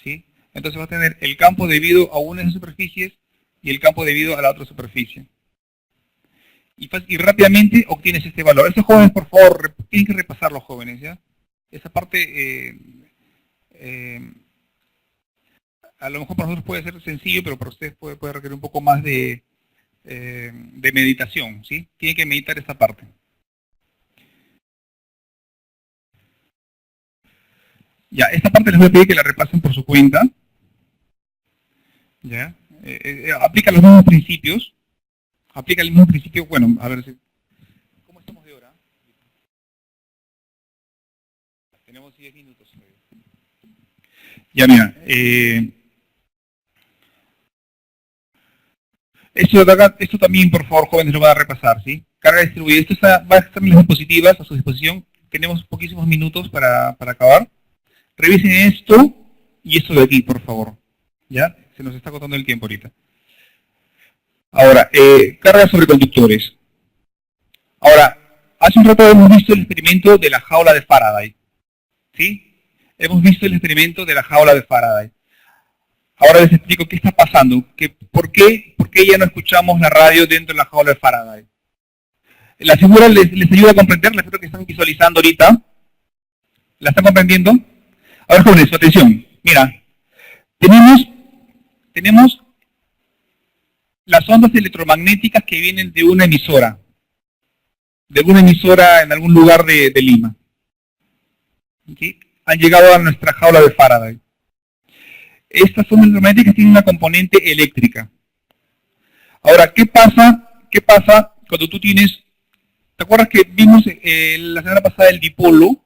¿Sí? Entonces vas a tener el campo debido a una de esas superficies y el campo debido a la otra superficie. Y rápidamente obtienes este valor. Estos jóvenes, por favor, tienen que repasar los jóvenes, ¿ya? Esa parte, a lo mejor para nosotros puede ser sencillo, pero para ustedes puede requerir un poco más de meditación, ¿sí? Tienen que meditar esta parte. Ya, esta parte les voy a pedir que la repasen por su cuenta. ¿Ya? Aplica los mismos principios. Aplica el mismo principio, bueno, a ver si... ¿Cómo estamos de hora? Tenemos 10 minutos. Ya, mira, esto también, por favor, jóvenes, lo van a repasar, ¿sí? Carga distribuida. Esto va a estar en las diapositivas a su disposición. Tenemos poquísimos minutos para acabar. Revisen esto y esto de aquí, por favor. ¿Ya? Se nos está agotando el tiempo ahorita. Ahora, carga sobre conductores. Ahora, hace un rato hemos visto el experimento de la jaula de Faraday. ¿Sí? Hemos visto el experimento de la jaula de Faraday. Ahora les explico qué está pasando. ¿Por qué ya no escuchamos la radio dentro de la jaula de Faraday? La figura les ayuda a comprender, la figura que están visualizando ahorita. ¿La están comprendiendo? A ver, jóvenes, atención. Mira, tenemos las ondas electromagnéticas que vienen de una emisora. De alguna emisora en algún lugar de Lima. ¿Sí? Han llegado a nuestra jaula de Faraday. Estas ondas electromagnéticas tienen una componente eléctrica. Ahora, ¿qué pasa cuando tú tienes... ¿Te acuerdas que vimos la semana pasada el dipolo?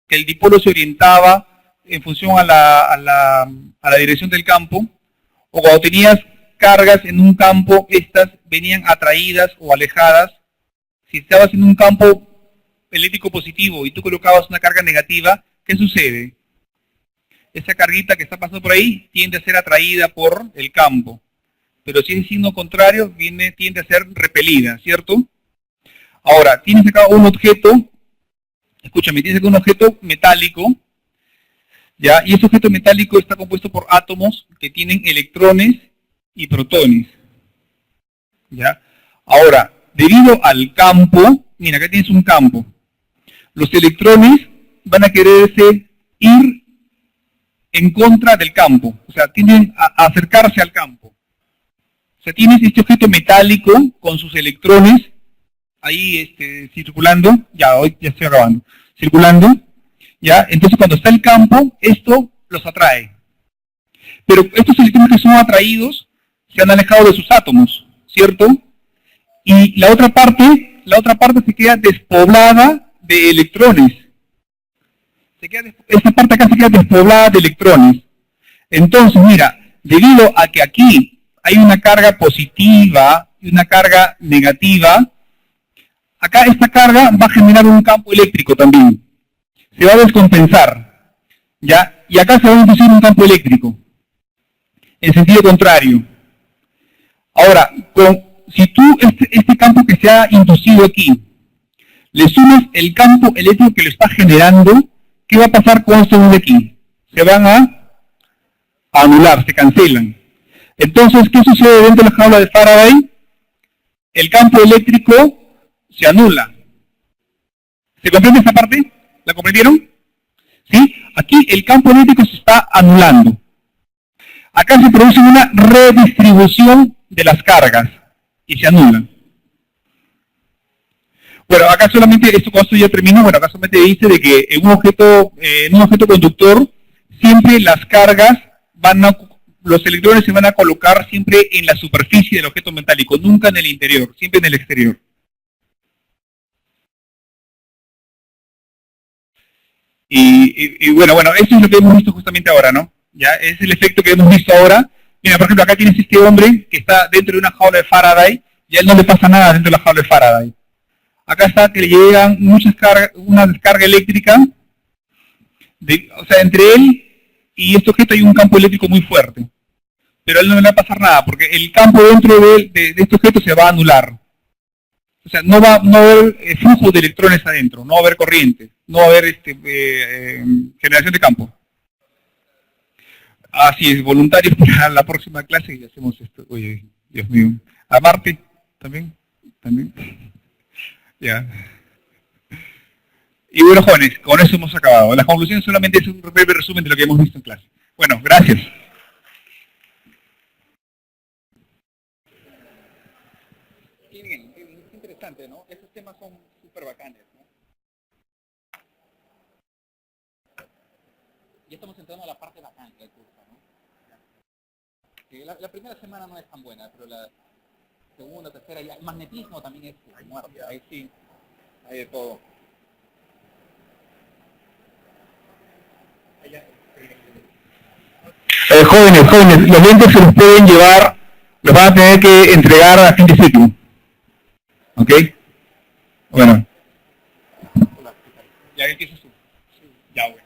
Que el dipolo se orientaba en función a la dirección del campo, o cuando tenías cargas en un campo, estas venían atraídas o alejadas. Si estabas en un campo eléctrico positivo y tú colocabas una carga negativa, ¿qué sucede? Esa carguita que está pasando por ahí tiende a ser atraída por el campo. Pero si es el signo contrario, tiende a ser repelida, ¿cierto? Ahora, tienes acá un objeto, escúchame, tienes acá un objeto metálico, ¿ya? Y ese objeto metálico está compuesto por átomos que tienen electrones y protones, ¿ya? Ahora, debido al campo, mira, acá tienes un campo. Los electrones van a quererse ir en contra del campo, o sea, tienden a acercarse al campo. O sea, tienes este objeto metálico con sus electrones ahí circulando, ya estoy acabando, circulando, ya, entonces cuando está el campo, esto los atrae. Pero estos electrones que son atraídos se han alejado de sus átomos, ¿cierto? Y la otra parte se queda despoblada de electrones. Esta parte acá se queda despoblada de electrones. Entonces, mira, debido a que aquí hay una carga positiva y una carga negativa, acá esta carga va a generar un campo eléctrico también. Se va a descompensar, ¿ya? Y acá se va a inducir un campo eléctrico, en sentido contrario. Ahora, si tú este campo que se ha inducido aquí, le sumas el campo eléctrico que lo está generando, ¿qué va a pasar con estos de aquí? Se van a anular, se cancelan. Entonces, ¿qué sucede dentro de la jaula de Faraday? El campo eléctrico se anula. ¿Se comprende esta parte? ¿La comprendieron? ¿Sí? Aquí el campo eléctrico se está anulando. Acá se produce una redistribución de las cargas y se anulan. Bueno, acá solamente, esto con esto ya termino, bueno, acá solamente dice de que en un objeto conductor, siempre las cargas los electrones se van a colocar siempre en la superficie del objeto metálico, nunca en el interior, siempre en el exterior. Y bueno, eso es lo que hemos visto justamente ahora, ¿no? Ya, es el efecto que hemos visto ahora. Mira, por ejemplo, acá tienes este hombre que está dentro de una jaula de Faraday, y a él no le pasa nada dentro de la jaula de Faraday. Acá está que le llegan una descarga eléctrica, o sea, entre él y este objeto hay un campo eléctrico muy fuerte. Pero a él no le va a pasar nada, porque el campo dentro de este objeto se va a anular. O sea, no va a haber flujo de electrones adentro, no va a haber corriente, no va a haber generación de campo. Así es, voluntarios para la próxima clase y hacemos esto. Oye, Dios mío. ¿A Marte? ¿También? Ya. Y bueno, jóvenes, con eso hemos acabado. La conclusión solamente es un breve resumen de lo que hemos visto en clase. Bueno, gracias. Qué bien, es interesante, ¿no? Esos temas son súper bacanes, ¿no? Ya estamos entrando a la parte bacana del curso, ¿no? La primera semana no es tan buena, pero la segunda, tercera, ya el magnetismo también es muerte. Ahí sí, hay de todo. Jóvenes, los lentes se los pueden llevar, los van a tener que entregar a fin de ciclo. ¿Ok? Bueno. Ya empiezas tú. Ya, bueno.